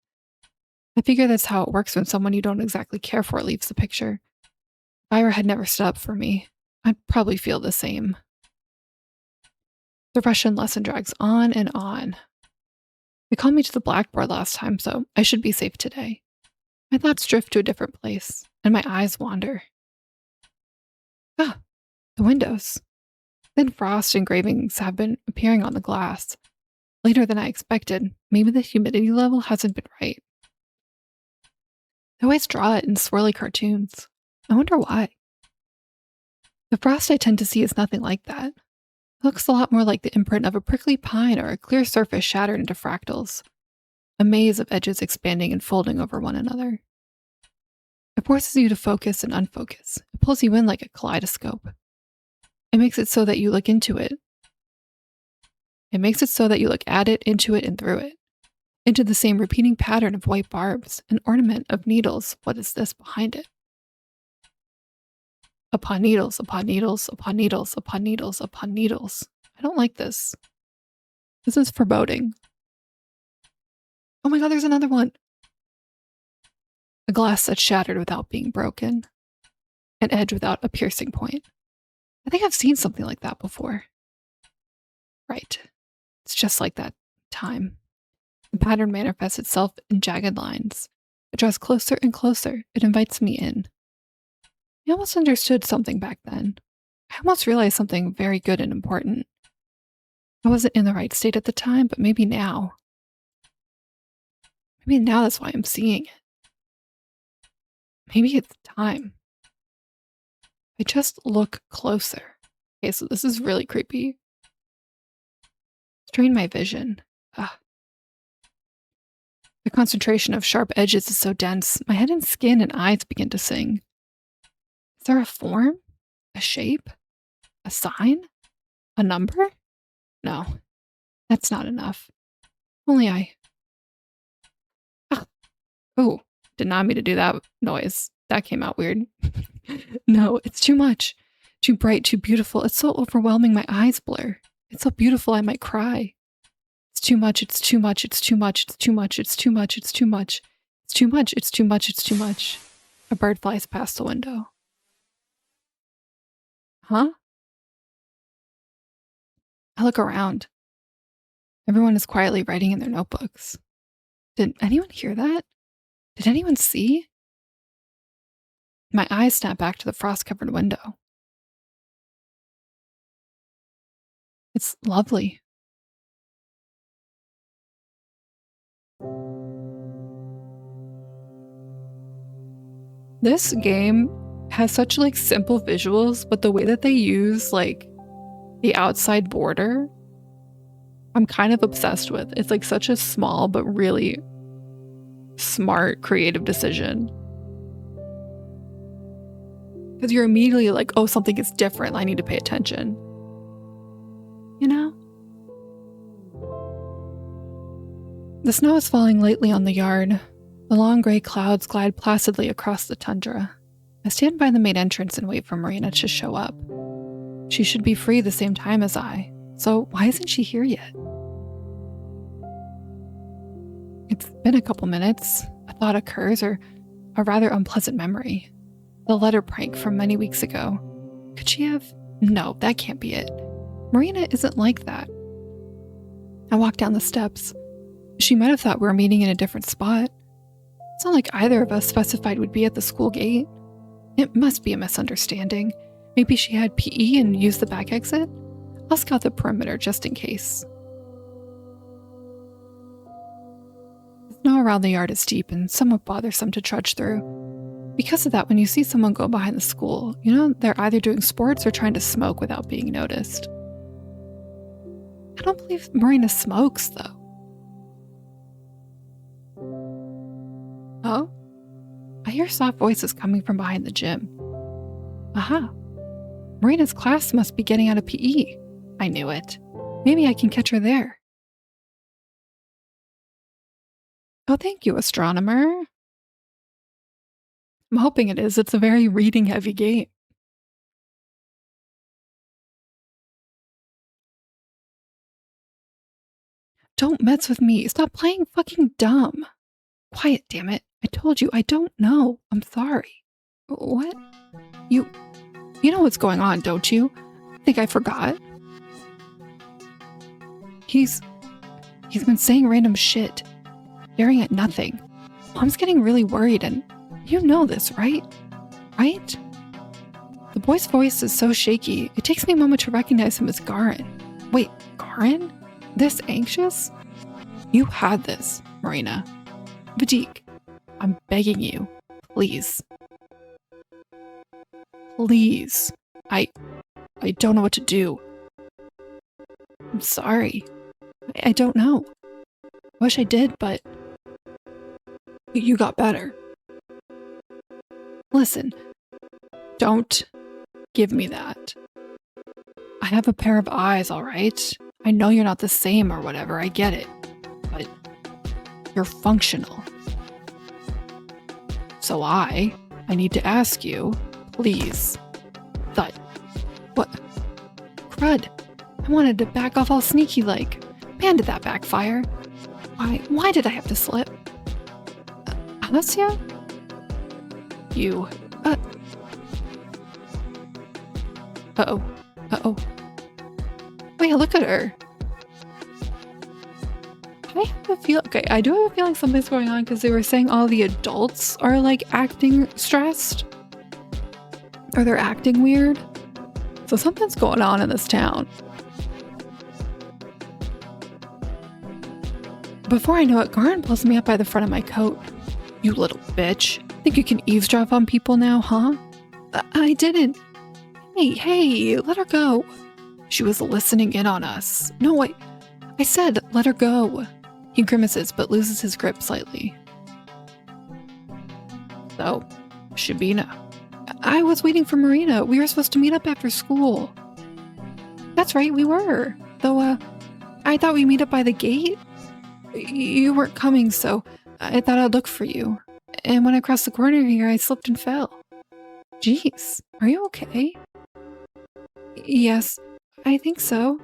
Speaker 1: I figure that's how it works when someone you don't exactly care for leaves the picture. If Ira had never stood up for me, I'd probably feel the same. The Russian lesson drags on and on. They called me to the blackboard last time, so I should be safe today. My thoughts drift to a different place, and my eyes wander. Ah, the windows. Thin frost engravings have been appearing on the glass. Later than I expected. Maybe the humidity level hasn't been right. They always draw it in swirly cartoons. I wonder why. The frost I tend to see is nothing like that. It looks a lot more like the imprint of a prickly pine or a clear surface shattered into fractals. A maze of edges expanding and folding over one another. It forces you to focus and unfocus. It pulls you in like a kaleidoscope. It makes it so that you look into it. It makes it so that you look at it, into it, and through it. Into the same repeating pattern of white barbs, an ornament of needles. What is this behind it? Upon needles, upon needles, upon needles, upon needles, upon needles. I don't like this. This is foreboding. Oh my god, there's another one. A glass that's shattered without being broken. An edge without a piercing point. I think I've seen something like that before. Right. It's just like that time. The pattern manifests itself in jagged lines. It draws closer and closer. It invites me in. I almost understood something back then. I almost realized something very good and important. I wasn't in the right state at the time, but maybe now. Maybe now that's why I'm seeing it. Maybe it's time. I just look closer. Okay, so this is really creepy. Strain my vision. Ugh. The concentration of sharp edges is so dense, my head and skin and eyes begin to sing. Is there a form? A shape? A sign? A number? No, that's not enough. Only I... Ah. Oh, did not mean to do that noise. That came out weird. No, it's too much. Too bright, too beautiful. It's so overwhelming my eyes blur. It's so beautiful I might cry. It's too much, it's too much, it's too much, it's too much, it's too much, it's too much. It's too much, it's too much, it's too much. A bird flies past the window. Huh? I look around. Everyone is quietly writing in their notebooks. Did anyone hear that? Did anyone see? My eyes snap back to the frost-covered window. It's lovely. This game has such like simple visuals, but the way that they use like the outside border, I'm kind of obsessed with. It's like such a small but really smart, creative decision. Because you're immediately like, oh, something is different. I need to pay attention. You know? The snow is falling lightly on the yard. The long gray clouds glide placidly across the tundra. I stand by the main entrance and wait for Marina to show up. She should be free the same time as I, so why isn't she here yet? It's been a couple minutes. A thought occurs, or a rather unpleasant memory. The letter prank from many weeks ago. Could she have? No, that can't be it. Marina isn't like that. I walk down the steps. She might have thought we were meeting in a different spot. It's not like either of us specified we'd be at the school gate. It must be a misunderstanding. Maybe she had PE and used the back exit? I'll scout the perimeter just in case. The snow around the yard is deep and somewhat bothersome to trudge through. Because of that, when you see someone go behind the school, you know they're either doing sports or trying to smoke without being noticed. I don't believe Marina smokes, though. Oh? I hear soft voices coming from behind the gym. Aha. Marina's class must be getting out of PE. I knew it. Maybe I can catch her there. Oh, thank you, astronomer. I'm hoping it is. It's a very reading-heavy game. Don't mess with me. Stop playing fucking dumb. Quiet, damn it. I told you I don't know. I'm sorry. What? You know what's going on, don't you? Think I forgot? He's been saying random shit, staring at nothing. Mom's getting really worried, and you know this, right? Right? The boy's voice is so shaky, it takes me a moment to recognize him as Garin. Wait, Garin? This anxious? You had this, Marina. Vadik, I'm begging you, please. Please. I don't know what to do. I'm sorry. I don't know. I wish I did, but you got better. Listen, don't give me that. I have a pair of eyes, all right? I know you're not the same or whatever, I get it. But you're functional. So I need to ask you, please. Thud. What? Crud. I wanted to back off all sneaky-like. Man, did that backfire. Why did I have to slip? Alessia? You. Uh-oh. Uh-oh. Wait, look at her. I have a feel. Okay, I do have a feeling something's going on because they were saying all the adults are like acting stressed. Or they're acting weird. So something's going on in this town. Before I know it, Garin pulls me up by the front of my coat. You little bitch. Think you can eavesdrop on people now, huh? I didn't. Hey, let her go. She was listening in on us. No, I said let her go. He grimaces but loses his grip slightly. So, Shabina. I was waiting for Marina. We were supposed to meet up after school. That's right, we were. Though, I thought we'd meet up by the gate. You weren't coming, so I thought I'd look for you. And when I crossed the corner here, I slipped and fell. Jeez, are you okay? Yes, I think so.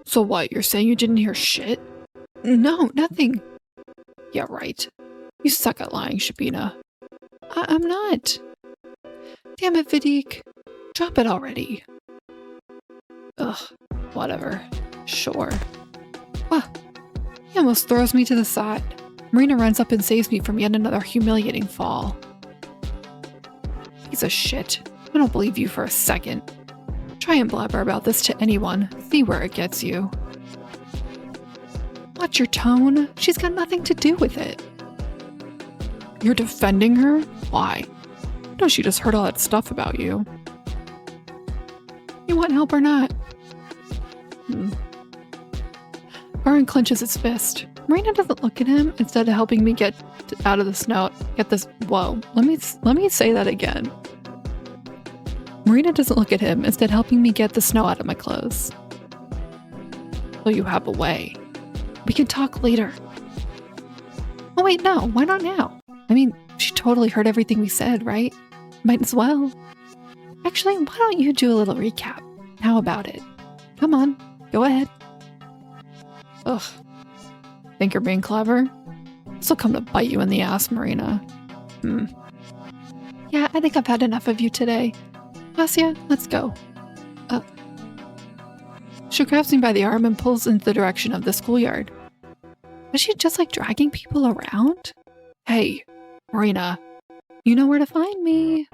Speaker 1: So what, you're saying you didn't hear shit? No, nothing. Yeah, right. You suck at lying, Shabina. I'm not. Damn it, Vadik. Drop it already. Ugh, whatever. Sure. He almost throws me to the side. Marina runs up and saves me from yet another humiliating fall. Piece of shit. I don't believe you for a second. Try and blabber about this to anyone. See where it gets you. Watch your tone. She's got nothing to do with it. You're defending her? Why? No, she just heard all that stuff about you. You want help or not? Garin clenches his fist. Marina doesn't look at him. Instead of helping me get out of the snow, get this. Whoa, let me say that again. Marina doesn't look at him, instead helping me get the snow out of my clothes. So you have a way. We can talk later. Oh wait, no, why not now? I mean, she totally heard everything we said, right? Might as well. Actually, why don't you do a little recap? How about it? Come on, go ahead. Ugh. Think you're being clever? This'll come to bite you in the ass, Marina. Yeah, I think I've had enough of you today. Asya, let's go. She grabs me by the arm and pulls into the direction of the schoolyard. Is she just like dragging people around? Hey, Marina, you know where to find me.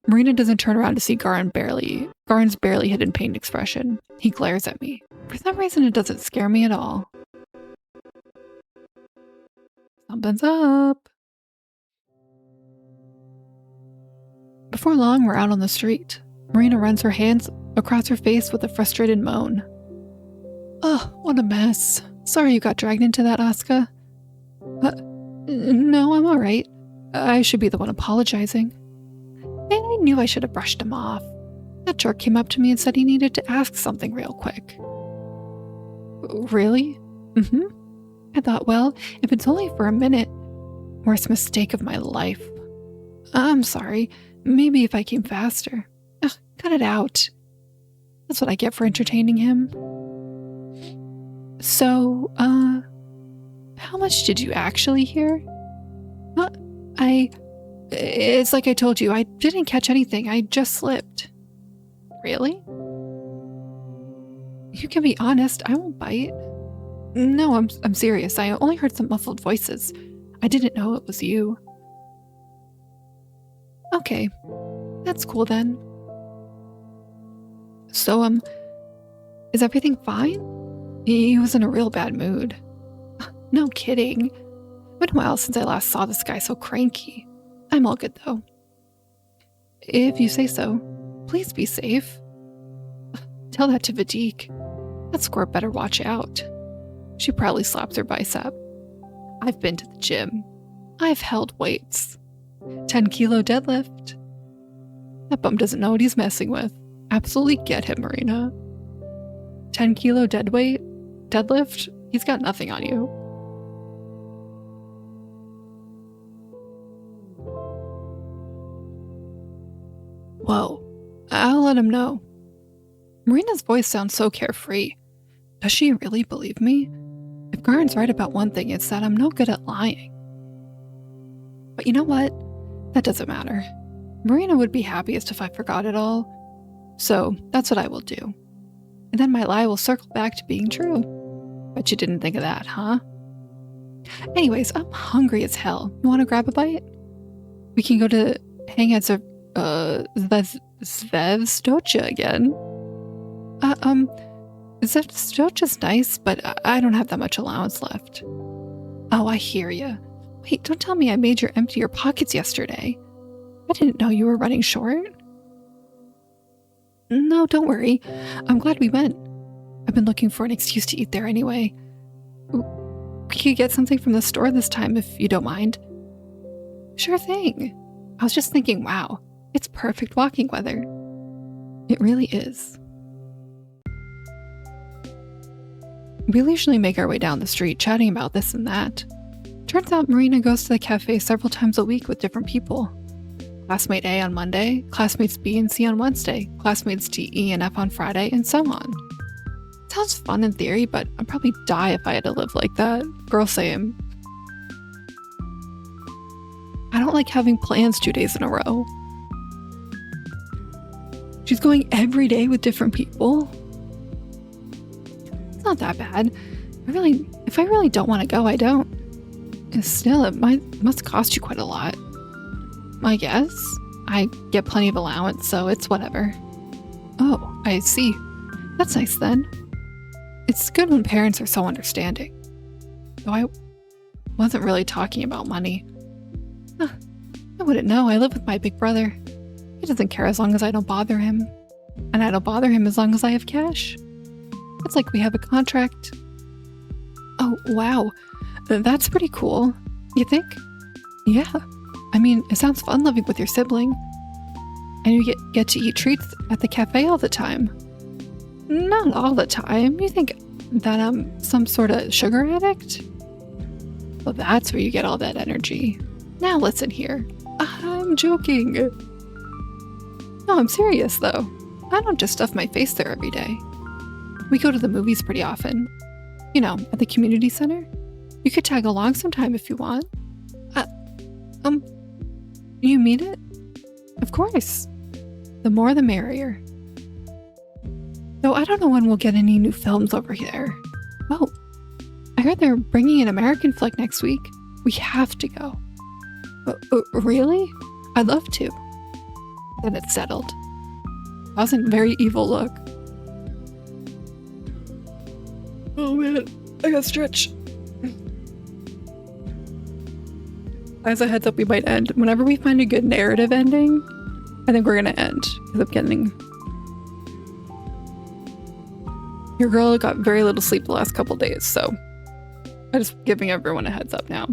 Speaker 1: Marina doesn't turn around to see Garin's barely hidden pain expression. He glares at me. For some reason, it doesn't scare me at all. Something's up. Before long, we're out on the street. Marina runs her hands across her face with a frustrated moan. Ugh, what a mess. Sorry you got dragged into that, Asuka. No, I'm alright. I should be the one apologizing. And I knew I should have brushed him off. That jerk came up to me and said he needed to ask something real quick. Really? I thought, well, if it's only for a minute, worst mistake of my life. I'm sorry. Maybe if I came faster. Ugh, cut it out. That's what I get for entertaining him. So, how much did you actually hear? It's like I told you, I didn't catch anything. I just slipped. Really? You can be honest. I won't bite. No, I'm serious. I only heard some muffled voices. I didn't know it was you. Okay, that's cool then. So, is everything fine? He was in a real bad mood. No kidding. It's been a while since I last saw this guy so cranky. I'm all good though. If you say so, please be safe. Tell that to Vidique. That squirt better watch out. She proudly slaps her bicep. I've been to the gym. I've held weights. 10-kilo deadlift. That bum doesn't know what he's messing with. Absolutely get him, Marina. 10-kilo deadlift? He's got nothing on you. Whoa, I'll let him know. Marina's voice sounds so carefree. Does she really believe me? If Garin's right about one thing, it's that I'm no good at lying. But you know what? That doesn't matter. Marina would be happiest if I forgot it all. So that's what I will do. And then my lie will circle back to being true. Bet you didn't think of that, huh? Anyways, I'm hungry as hell. You want to grab a bite? We can go to hang at Z.A.T.O again. Z.A.T.O's nice, but I don't have that much allowance left. Oh, I hear ya. Wait, don't tell me I made you empty your pockets yesterday. I didn't know you were running short. No, don't worry. I'm glad we went. I've been looking for an excuse to eat there anyway. We could get something from the store this time if you don't mind. Sure thing. I was just thinking, wow, it's perfect walking weather. It really is. We leisurely make our way down the street, chatting about this and that. Turns out Marina goes to the cafe several times a week with different people. Classmate A on Monday, classmates B and C on Wednesday, classmates D, E, and F on Friday, and so on. Sounds fun in theory, but I'd probably die if I had to live like that. Girl, same. I don't like having plans 2 days in a row. She's going every day with different people. It's not that bad. If I really don't want to go, I don't. And still, it must cost you quite a lot. I guess. I get plenty of allowance, so it's whatever. Oh, I see. That's nice then. It's good when parents are so understanding. Though I wasn't really talking about money. I wouldn't know. I live with my big brother. He doesn't care as long as I don't bother him. And I don't bother him as long as I have cash. It's like we have a contract. Oh, wow. That's pretty cool. You think? Yeah. I mean, it sounds fun living with your sibling. And you get to eat treats at the cafe all the time. Not all the time. You think that I'm some sort of sugar addict? Well, that's where you get all that energy. Now listen here. I'm joking. No, I'm serious though. I don't just stuff my face there every day. We go to the movies pretty often. You know, at the community center. You could tag along sometime if you want. You mean it? Of course. The more the merrier. Though I don't know when we'll get any new films over there. Oh, I heard they're bringing an American flick next week. We have to go. Really? I'd love to. Then it's settled. Wasn't a very evil look. Oh man, I gotta stretch. As a heads up, we might end. Whenever we find a good narrative ending, I think we're gonna end. Because I'm getting... Your girl got very little sleep the last couple days, so I'm just giving everyone a heads up now.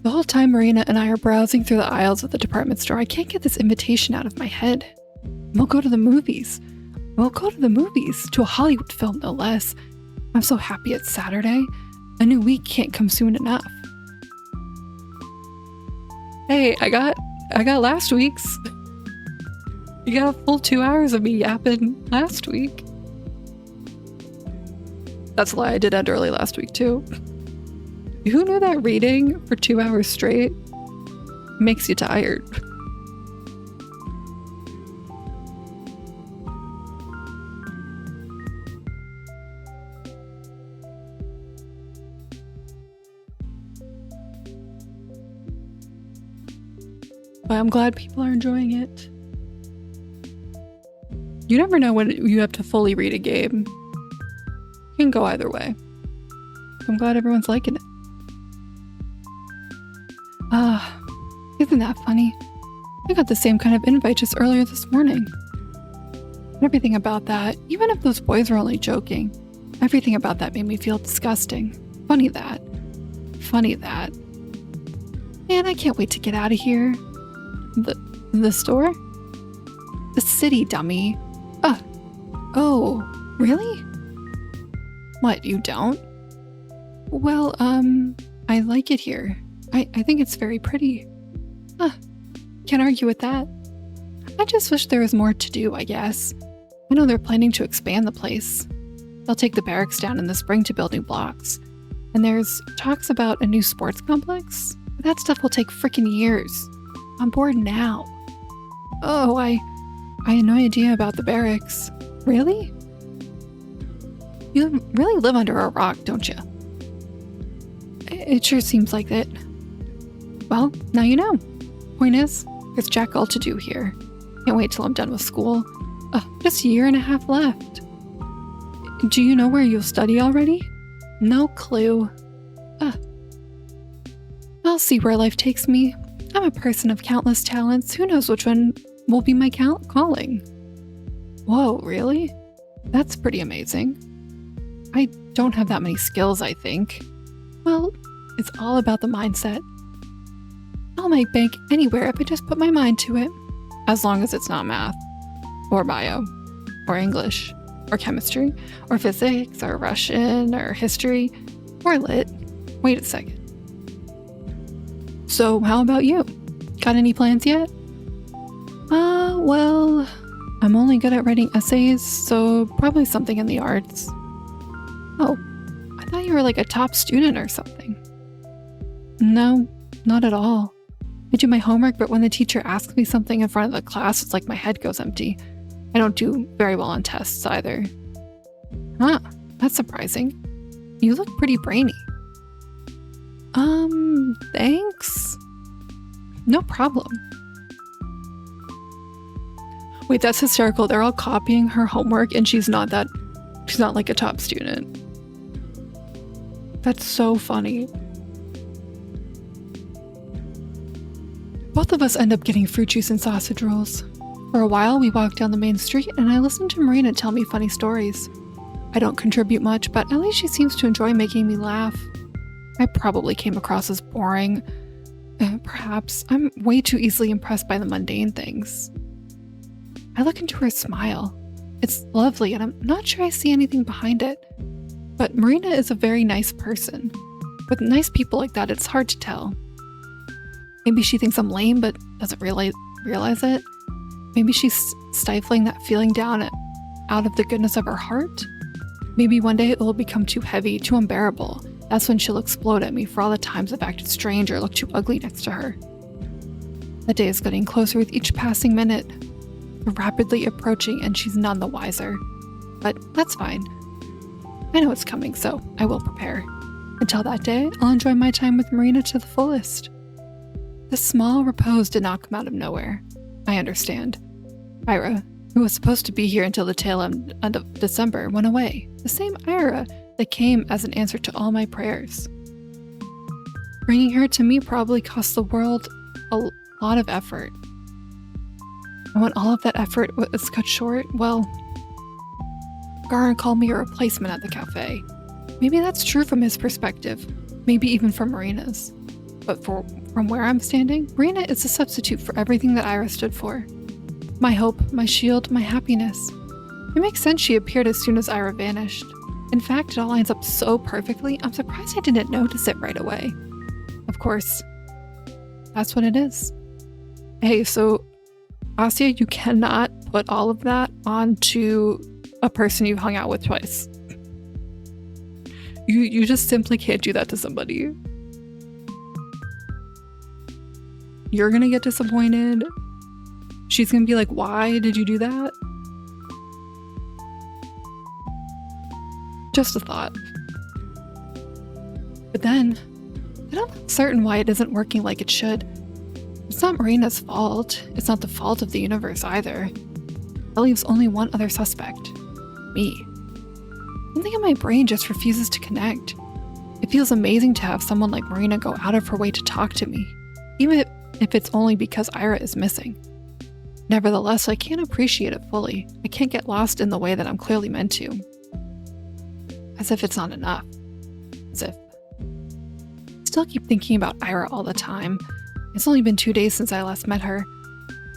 Speaker 1: The whole time Marina and I are browsing through the aisles of the department store, I can't get this invitation out of my head. We'll go to the movies. We'll go to the movies, to a Hollywood film no less. I'm so happy it's Saturday. A new week can't come soon enough. Hey, I got last week's. You got a full 2 hours of me yapping last week. That's a lie, I did end early last week too. Who knew that reading for 2 hours straight makes you tired? But I'm glad people are enjoying it. You never know when you have to fully read a game. It can go either way. I'm glad everyone's liking it. Isn't that funny? I got the same kind of invite just earlier this morning. Everything about that, even if those boys were only joking, everything about that made me feel disgusting. Funny that. Man, I can't wait to get out of here. The store? The city, dummy. Oh, really? What, you don't? Well, I like it here. I think it's very pretty. Can't argue with that. I just wish there was more to do, I guess. I know they're planning to expand the place. They'll take the barracks down in the spring to building blocks. And there's talks about a new sports complex. But that stuff will take frickin' years. I'm bored now. Oh, I had no idea about the barracks. Really? You really live under a rock, don't you? It sure seems like it. Well, now you know. Point is, there's jack all to do here. Can't wait till I'm done with school. Just a year and a half left. Do you know where you'll study already? No clue. I'll see where life takes me. I'm a person of countless talents. Who knows which one will be my calling? Whoa, really? That's pretty amazing. I don't have that many skills, I think. Well, it's all about the mindset. I'll make bank anywhere if I just put my mind to it. As long as it's not math, or bio, or English, or chemistry, or physics, or Russian, or history, or lit. Wait a second. So how about you? Got any plans yet? Well, I'm only good at writing essays, so probably something in the arts. Oh, I thought you were like a top student or something. No, not at all. I do my homework, but when the teacher asks me something in front of the class, it's like my head goes empty. I don't do very well on tests either. Huh, that's surprising. You look pretty brainy. Thanks? No problem. Wait, that's hysterical. They're all copying her homework and she's not like a top student. That's so funny. Both of us end up getting fruit juice and sausage rolls. For a while, we walked down the main street and I listened to Marina tell me funny stories. I don't contribute much, but at least she seems to enjoy making me laugh. I probably came across as boring. Perhaps I'm way too easily impressed by the mundane things. I look into her smile. It's lovely and I'm not sure I see anything behind it. But Marina is a very nice person. With nice people like that, it's hard to tell. Maybe she thinks I'm lame but doesn't realize it. Maybe she's stifling that feeling down out of the goodness of her heart. Maybe one day it will become too heavy, too unbearable. That's when she'll explode at me for all the times I've acted strange or looked too ugly next to her. The day is getting closer with each passing minute. We're rapidly approaching and she's none the wiser. But that's fine. I know it's coming, so I will prepare. Until that day, I'll enjoy my time with Marina to the fullest. This small repose did not come out of nowhere. I understand. Ira, who was supposed to be here until the tail end of December, went away. The same Ira that came as an answer to all my prayers. Bringing her to me probably cost the world a lot of effort. And when all of that effort was cut short, well, Garan called me a replacement at the cafe. Maybe that's true from his perspective, maybe even from Marina's. But from where I'm standing, Marina is a substitute for everything that Ira stood for. My hope, my shield, my happiness. It makes sense she appeared as soon as Ira vanished. In fact, it all lines up so perfectly, I'm surprised I didn't notice it right away. Of course, that's what it is. Hey, so Asya, you cannot put all of that onto a person you've hung out with twice. You just simply can't do that to somebody. You're gonna get disappointed. She's gonna be like, why did you do that? Just a thought. But then, I'm not certain why it isn't working like it should. It's not Marina's fault. It's not the fault of the universe either. That leaves only one other suspect. Me. Something in my brain just refuses to connect. It feels amazing to have someone like Marina go out of her way to talk to me, even if it's only because Ira is missing. Nevertheless, I can't appreciate it fully. I can't get lost in the way that I'm clearly meant to. As if it's not enough. As if. I still keep thinking about Ira all the time. It's only been 2 days since I last met her.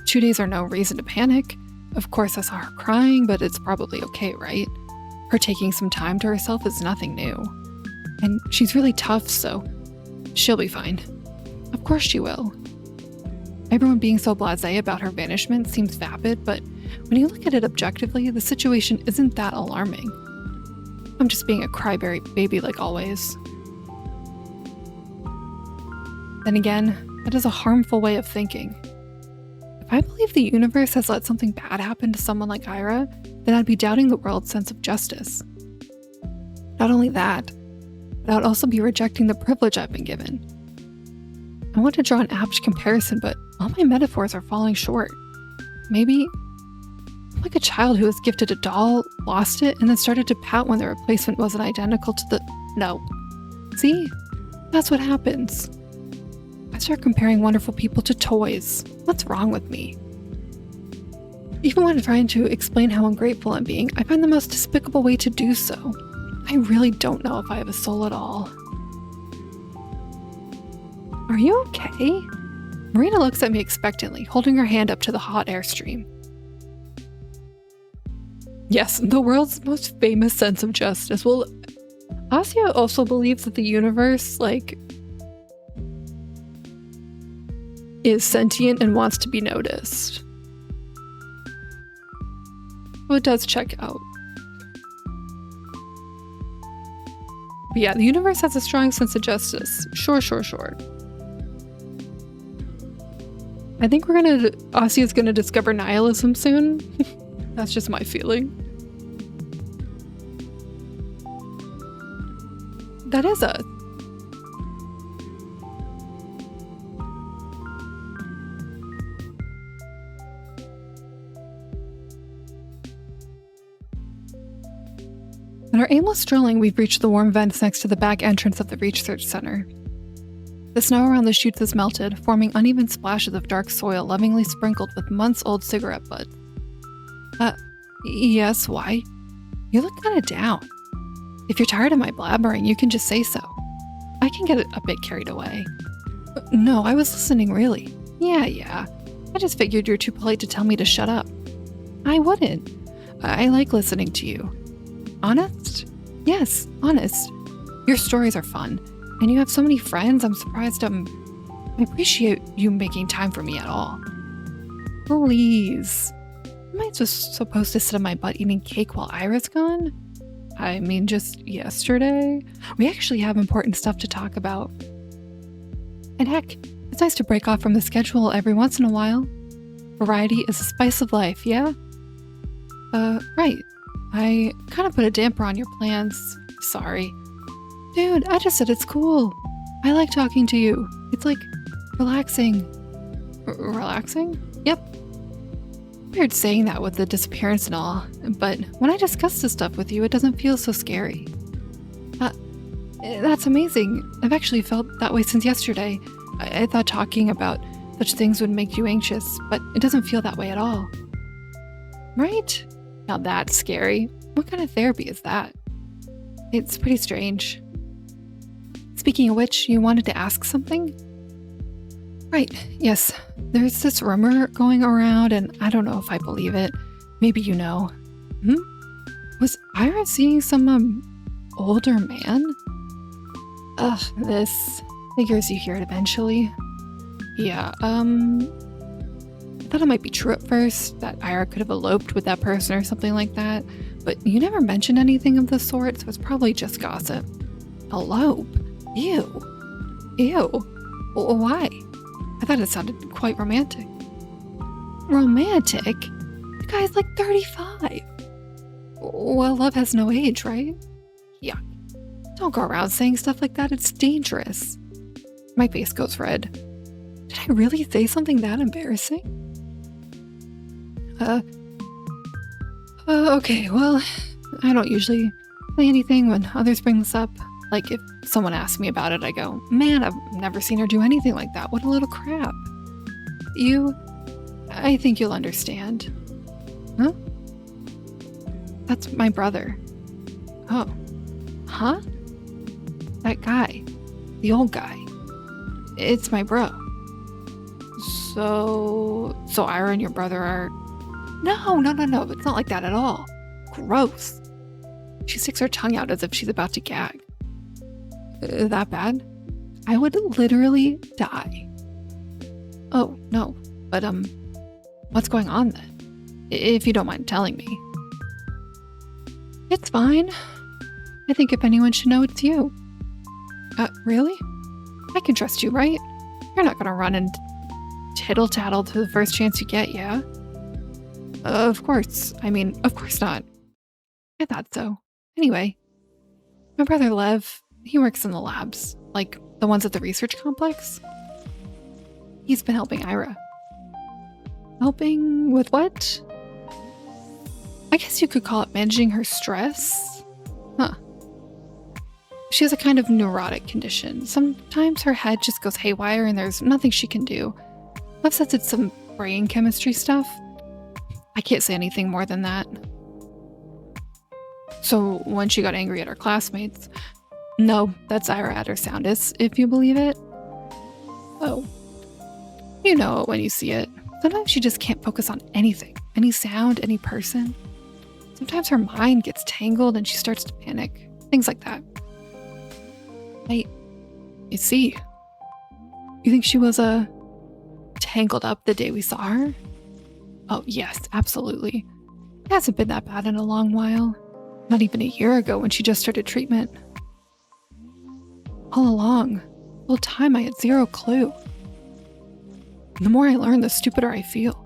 Speaker 1: 2 days are no reason to panic. Of course, I saw her crying, but it's probably okay, right? Her taking some time to herself is nothing new. And she's really tough, so she'll be fine. Of course she will. Everyone being so blasé about her vanishment seems vapid, but when you look at it objectively, the situation isn't that alarming. I'm just being a crybaby like always. Then again, that is a harmful way of thinking. If I believe the universe has let something bad happen to someone like Ira, then I'd be doubting the world's sense of justice. Not only that, but I'd also be rejecting the privilege I've been given. I want to draw an apt comparison, but all my metaphors are falling short. Maybe I'm like a child who was gifted a doll, lost it, and then started to pout when the replacement wasn't identical to the... No. See? That's what happens. I start comparing wonderful people to toys. What's wrong with me? Even when trying to explain how ungrateful I'm being, I find the most despicable way to do so. I really don't know if I have a soul at all. Are you okay? Marina looks at me expectantly, holding her hand up to the hot air stream. Yes, the world's most famous sense of justice. Well, Asya also believes that the universe, is sentient and wants to be noticed. Well, it does check out. But yeah, the universe has a strong sense of justice. Sure. I think Asya's gonna discover nihilism soon. That's just my feeling. That is a... In our aimless strolling, we've reached the warm vents next to the back entrance of the Research Center. The snow around the chutes has melted, forming uneven splashes of dark soil lovingly sprinkled with months-old cigarette butts. Yes, why? You look kind of down. If you're tired of my blabbering, you can just say so. I can get a bit carried away. No, I was listening, really. Yeah. I just figured you're too polite to tell me to shut up. I wouldn't. I like listening to you. Honest? Yes, honest. Your stories are fun, and you have so many friends. I'm surprised I appreciate you making time for me at all. Please. Am I just supposed to sit on my butt eating cake while Ira's gone? I mean, just yesterday? We actually have important stuff to talk about. And heck, it's nice to break off from the schedule every once in a while. Variety is a spice of life, yeah? Right. I kind of put a damper on your plans. Sorry. Dude, I just said it's cool. I like talking to you. It's like relaxing. Relaxing? Yep. Weird saying that with the disappearance and all, but when I discuss this stuff with you, it doesn't feel so scary. That's amazing. I've actually felt that way since yesterday. I thought talking about such things would make you anxious, but it doesn't feel that way at all. Right? Now that's scary. What kind of therapy is that? It's pretty strange. Speaking of which, you wanted to ask something? Right, yes. There's this rumor going around, and I don't know if I believe it. Maybe you know. Was Ira seeing some, older man? Ugh, this figures you hear it eventually. Yeah, I thought it might be true at first, that Ira could have eloped with that person or something like that, but you never mentioned anything of the sort, so it's probably just gossip. Elope? Ew. Why? I thought it sounded quite romantic. Romantic? The guy's like 35. Well, love has no age, right? Yuck. Don't go around saying stuff like that, it's dangerous. My face goes red. Did I really say something that embarrassing? Okay, well, I don't usually say anything when others bring this up. Like, if someone asks me about it, I go, man, I've never seen her do anything like that. What a little crap. I think you'll understand. Huh? That's my brother. Oh. Huh? That guy. The old guy. It's my bro. So Ira and your brother are... No. It's not like that at all. Gross. She sticks her tongue out as if she's about to gag. That bad? I would literally die. Oh, no. But, what's going on then? If you don't mind telling me. It's fine. I think if anyone should know, it's you. Really? I can trust you, right? You're not gonna run and tittle-tattle to the first chance you get, yeah? Of course. I mean, of course not. I thought so. Anyway, my brother Lev, he works in the labs, like the ones at the research complex. He's been helping Ira. Helping with what? I guess you could call it managing her stress. Huh. She has a kind of neurotic condition. Sometimes her head just goes haywire and there's nothing she can do. Lev says it's some brain chemistry stuff. I can't say anything more than that. So when she got angry at her classmates... No, that's Ira at her soundest, if you believe it. Oh. You know it when you see it. Sometimes she just can't focus on anything. Any sound, any person. Sometimes her mind gets tangled and she starts to panic. Things like that. You see. You think she was, tangled up the day we saw her? Oh, yes, absolutely. It hasn't been that bad in a long while. Not even a year ago when she just started treatment. All along, the whole time I had zero clue. The more I learn, the stupider I feel.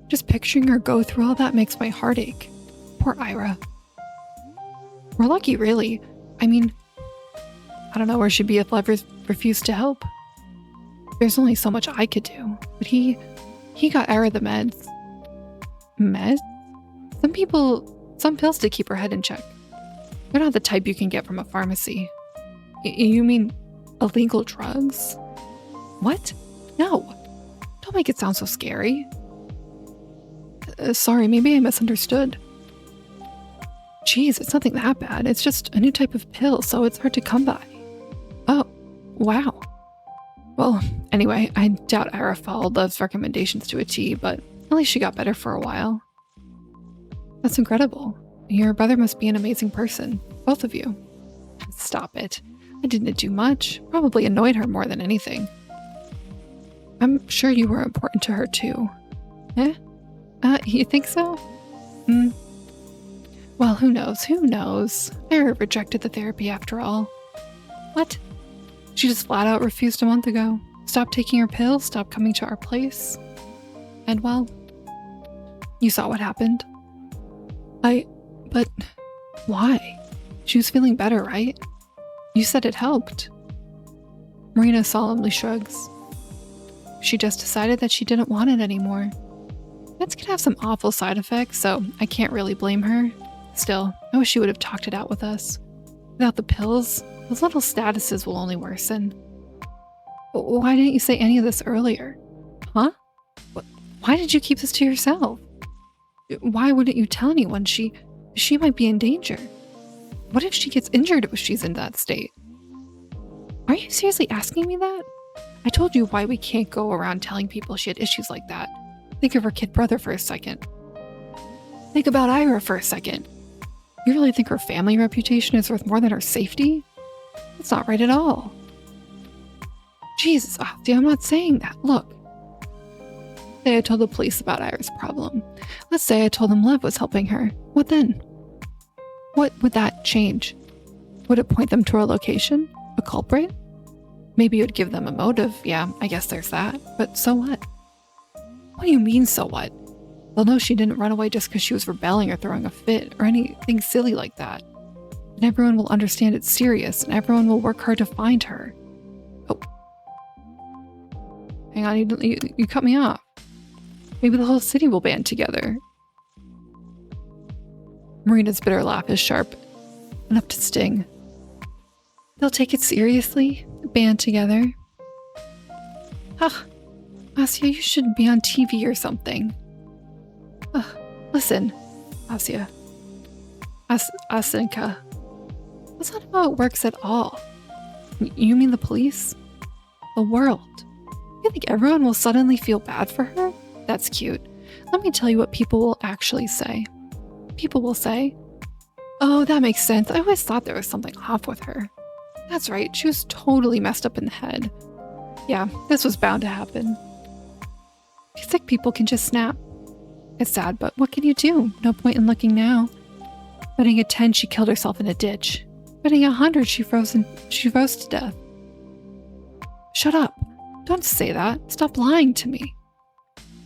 Speaker 1: Just picturing her go through all that makes my heart ache. Poor Ira. We're lucky, really. I mean, I don't know where she'd be if Lev refused to help. There's only so much I could do, but he got Ira the meds. Meds? Some pills to keep her head in check. They're not the type you can get from a pharmacy. You mean illegal drugs? What? No. Don't make it sound so scary. Sorry, maybe I misunderstood. Geez, it's nothing that bad. It's just a new type of pill, so it's hard to come by. Oh, wow. Well, anyway, I doubt Ira followed those recommendations to a T, but at least she got better for a while. That's incredible. Your brother must be an amazing person. Both of you. Stop it. I didn't do much. Probably annoyed her more than anything. I'm sure you were important to her too. Eh? You think so? Well, who knows? Who knows? Ira rejected the therapy after all. What? She just flat out refused a month ago. Stopped taking her pills, stopped coming to our place. And well, you saw what happened. But why? She was feeling better, right? You said it helped. Marina solemnly shrugs. She just decided that she didn't want it anymore. Meds can have some awful side effects, so I can't really blame her. Still, I wish she would have talked it out with us. Without the pills, those little statuses will only worsen. Why didn't you say any of this earlier? Huh? Why did you keep this to yourself? Why wouldn't you tell anyone? She might be in danger. What if she gets injured if she's in that state? Are you seriously asking me that? I told you why we can't go around telling people she had issues like that. Think of her kid brother for a second. Think about Ira for a second. You really think her family reputation is worth more than her safety? That's not right at all. Jesus, Ahti, I'm not saying that. Look. Say I told the police about Ira's problem. Let's say I told them Lev was helping her. What then? What would that change? Would it point them to a location? A culprit? Maybe it would give them a motive. Yeah, I guess there's that. But so what? What do you mean, so what? They'll know she didn't run away just because she was rebelling or throwing a fit or anything silly like that. And everyone will understand it's serious and everyone will work hard to find her. Oh. Hang on, you cut me off. Maybe the whole city will band together. Marina's bitter laugh is sharp, enough to sting. They'll take it seriously, band together. Asya, you should be on TV or something. Listen, Asya. Asinka. That's not how it works at all. You mean the police? The world. You think everyone will suddenly feel bad for her? That's cute. Let me tell you what people will actually say. People will say, oh, that makes sense. I always thought there was something off with her. That's right, she was totally messed up in the head. Yeah, this was bound to happen. Sick people can just snap. It's sad, but what can you do? No point in looking now. Betting a 10 she killed herself in a ditch. Betting 100 she froze to death. Shut up. Don't say that. Stop lying to me.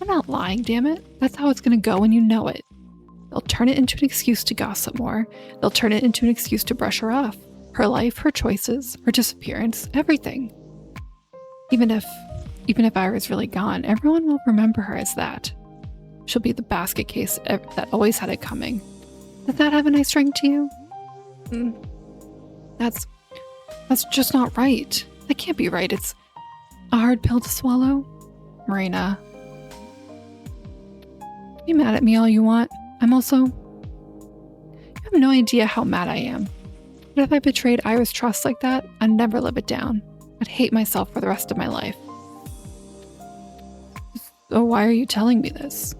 Speaker 1: I'm not lying, damn it. That's how it's gonna go and you know it. They'll turn it into an excuse to gossip more. They'll turn it into an excuse to brush her off. Her life, her choices, her disappearance, everything. Even if Ira's really gone, everyone will remember her as that. She'll be the basket case that always had it coming. Does that have a nice ring to you? That's just not right. That can't be right. It's a hard pill to swallow. Marina. Be mad at me all you want. You have no idea how mad I am. But if I betrayed Ira's trust like that, I'd never live it down. I'd hate myself for the rest of my life. So why are you telling me this?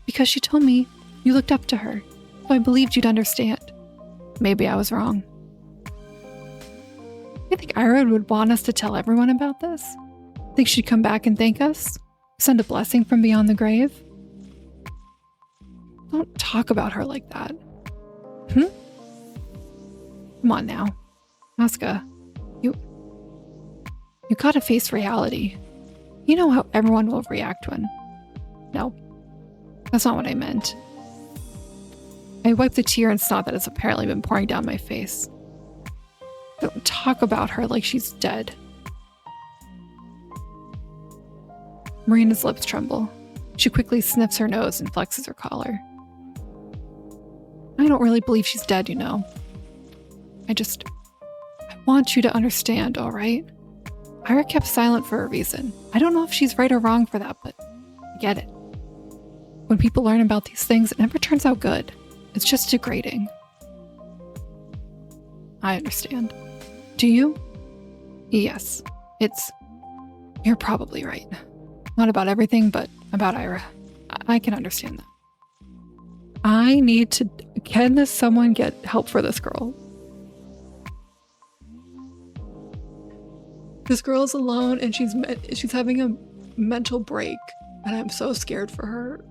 Speaker 1: Because she told me you looked up to her, so I believed you'd understand. Maybe I was wrong. You think Ira would want us to tell everyone about this? Think she'd come back and thank us? Send a blessing from beyond the grave? Don't talk about her like that. Come on now. Asuka, you gotta face reality. You know how everyone will react when... No, that's not what I meant. I wiped the tear and snot that has apparently been pouring down my face. Don't talk about her like she's dead. Marina's lips tremble. She quickly sniffs her nose and flexes her collar. I don't really believe she's dead, you know. I want you to understand, all right? Ira kept silent for a reason. I don't know if she's right or wrong for that, but I get it. When people learn about these things, it never turns out good. It's just degrading. I understand. Do you? Yes. You're probably right. Not about everything, but about Ira. I can understand that. Can someone get help for this girl? This girl is alone and she's having a mental break, and I'm so scared for her.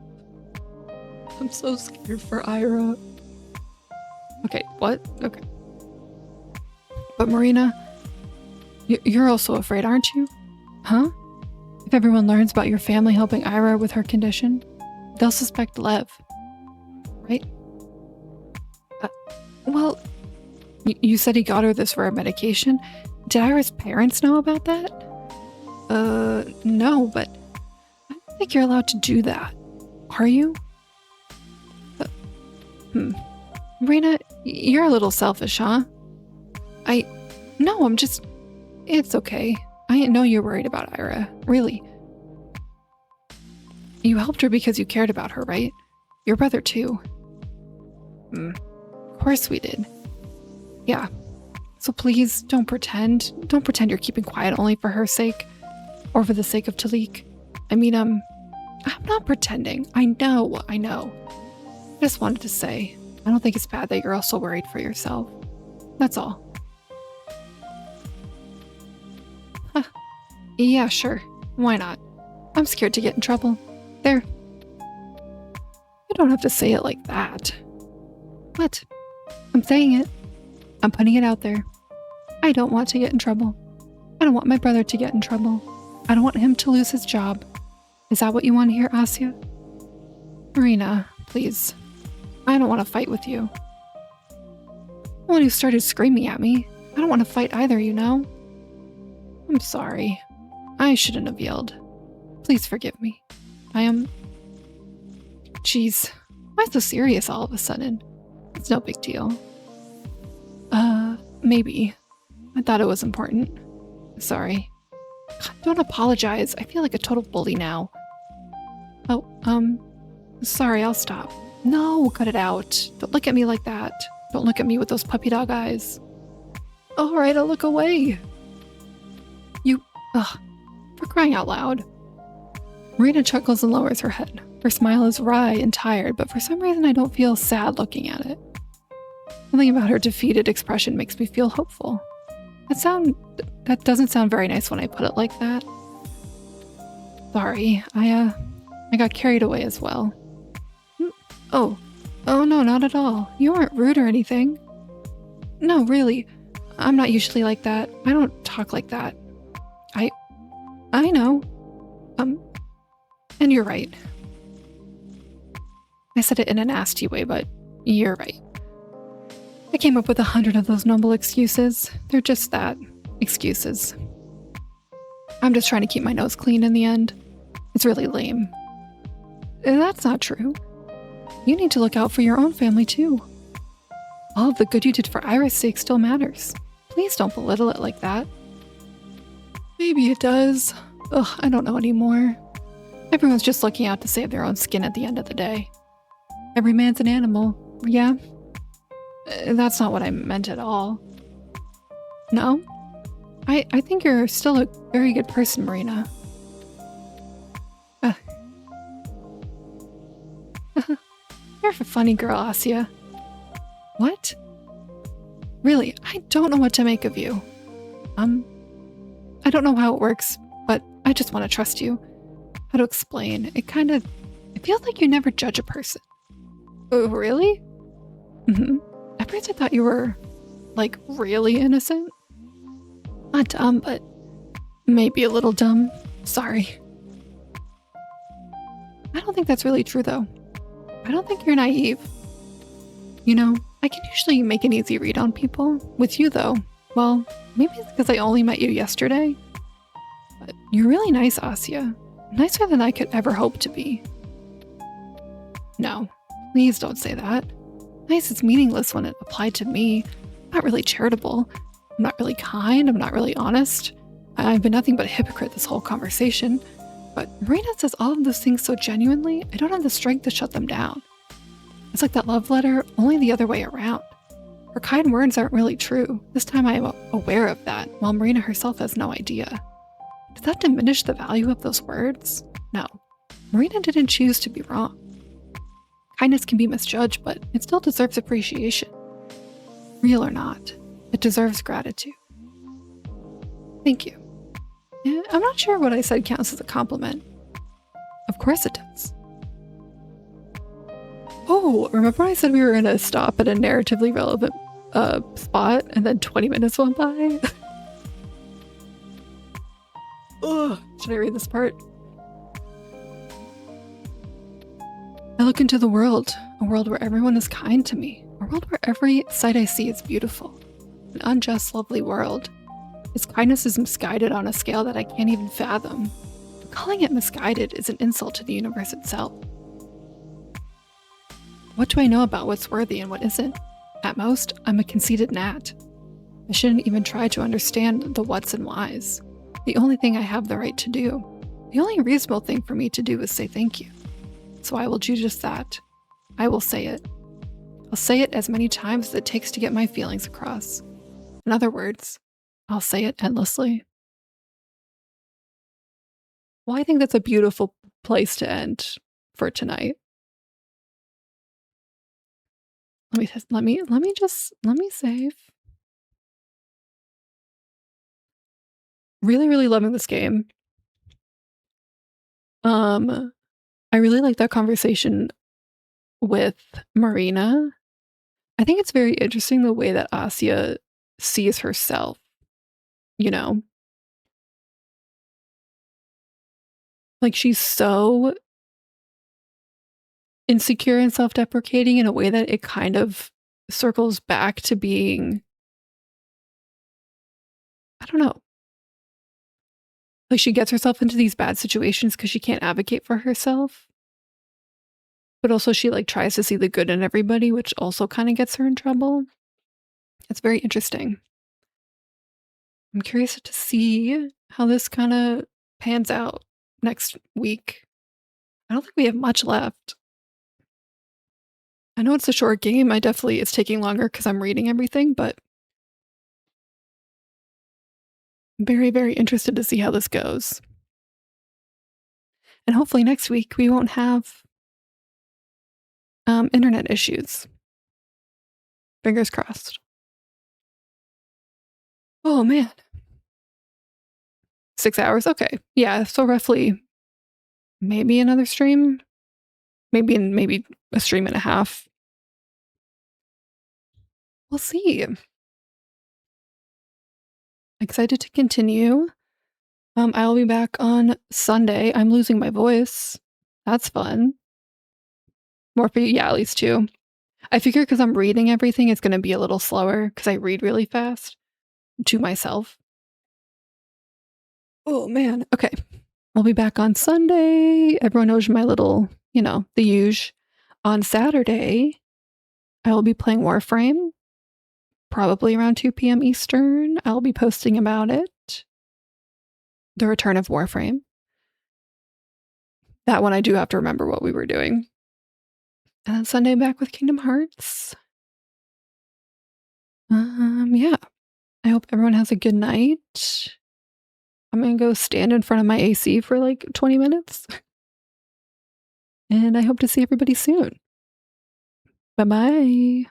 Speaker 1: I'm so scared for Ira. Okay, what? Okay. But Marina, you're also afraid, aren't you? Huh? If everyone learns about your family helping Ira with her condition, they'll suspect Lev. Right? Well, you said he got her this rare medication. Did Ira's parents know about that? No, but I don't think you're allowed to do that. Are you? Marina, you're a little selfish, huh? No, it's okay. I know you're worried about Ira, really. You helped her because you cared about her, right? Your brother too. Of course we did. Yeah. So please don't pretend you're keeping quiet only for her sake, or for the sake of Talik. I mean, I'm not pretending. I know. I just wanted to say, I don't think it's bad that you're also worried for yourself. That's all. Huh. Yeah, sure. Why not? I'm scared to get in trouble. There. You don't have to say it like that. What? I'm saying it. I'm putting it out there. I don't want to get in trouble. I don't want my brother to get in trouble. I don't want him to lose his job. Is that what you want to hear, Asya? Marina, please. I don't want to fight with you. The one who started screaming at me. I don't want to fight either, you know? I'm sorry. I shouldn't have yelled. Please forgive me. Jeez. Why so serious all of a sudden? It's no big deal. Maybe. I thought it was important. Sorry. Don't apologize. I feel like a total bully now. Oh, sorry, I'll stop. No, cut it out. Don't look at me like that. Don't look at me with those puppy dog eyes. All right, I'll look away. For crying out loud. Marina chuckles and lowers her head. Her smile is wry and tired, but for some reason I don't feel sad looking at it. Something about her defeated expression makes me feel hopeful. That doesn't sound very nice when I put it like that. Sorry, I got carried away as well. Oh no, not at all. You weren't rude or anything. No, really. I'm not usually like that. I don't talk like that. I know. And you're right. I said it in a nasty way, but you're right. I came up with 100 of those noble excuses. They're just that. Excuses. I'm just trying to keep my nose clean in the end. It's really lame. That's not true. You need to look out for your own family too. All of the good you did for Ira's sake still matters. Please don't belittle it like that. Maybe it does. Ugh, I don't know anymore. Everyone's just looking out to save their own skin at the end of the day. Every man's an animal, yeah? That's not what I meant at all. No? I think you're still a very good person, Marina. You're a funny girl, Asya. What? Really, I don't know what to make of you. I don't know how it works, but I just want to trust you. How to explain? It feels like you never judge a person. Oh, really? At first I thought you were, really innocent. Not dumb, but maybe a little dumb. Sorry. I don't think that's really true, though. I don't think you're naive. You know, I can usually make an easy read on people. With you, though, well, maybe it's because I only met you yesterday. But you're really nice, Asya. Nicer than I could ever hope to be. No, please don't say that. Nice is meaningless when it applied to me. I'm not really charitable. I'm not really kind. I'm not really honest. I've been nothing but a hypocrite this whole conversation, but Marina says all of those things so genuinely, I don't have the strength to shut them down. It's like that love letter, only the other way around. Her kind words aren't really true. This time I am aware of that, while Marina herself has no idea. Does that diminish the value of those words? No. Marina didn't choose to be wrong. Kindness can be misjudged, but it still deserves appreciation. Real or not, it deserves gratitude. Thank you. Yeah, I'm not sure what I said counts as a compliment. Of course it does. Oh, remember I said we were going to stop at a narratively relevant spot and then 20 minutes went by? Ugh, should I read this part? I look into the world, a world where everyone is kind to me, a world where every sight I see is beautiful, an unjust, lovely world. Its kindness is misguided on a scale that I can't even fathom. Calling it misguided is an insult to the universe itself. What do I know about what's worthy and what isn't? At most, I'm a conceited gnat. I shouldn't even try to understand the whats and whys. The only thing I have the right to do, the only reasonable thing for me to do is say thank you. So I will do just that. I will say it. I'll say it as many times as it takes to get my feelings across. In other words, I'll say it endlessly. Well, I think that's a beautiful place to end for tonight. Let me save. Really, really loving this game. I really like that conversation with Marina. I think it's very interesting the way that Asya sees herself, you know? Like she's so insecure and self-deprecating in a way that it kind of circles back to being, I don't know. Like she gets herself into these bad situations because she can't advocate for herself. But also she like tries to see the good in everybody, which also kind of gets her in trouble. It's very interesting. I'm curious to see how this kind of pans out next week. I don't think we have much left. I know it's a short game. It's taking longer because I'm reading everything, but I'm very, very interested to see how this goes. And hopefully next week we won't have internet issues. Fingers crossed. Oh man. 6 hours? Okay. Yeah, so roughly maybe another stream. Maybe a stream and a half. We'll see. Excited to continue. I'll be back on Sunday. I'm losing my voice. That's fun. More for you, yeah, at least 2. I figure because I'm reading everything, it's going to be a little slower because I read really fast to myself. Oh man. Okay. I'll be back on Sunday. Everyone knows my little, the huge. On Saturday, I will be playing Warframe, probably around 2 p.m. Eastern. I'll be posting about it. The Return of Warframe. That one I do have to remember what we were doing. And then Sunday back with Kingdom Hearts. Yeah. I hope everyone has a good night. I'm gonna go stand in front of my AC for like 20 minutes. And I hope to see everybody soon. Bye-bye.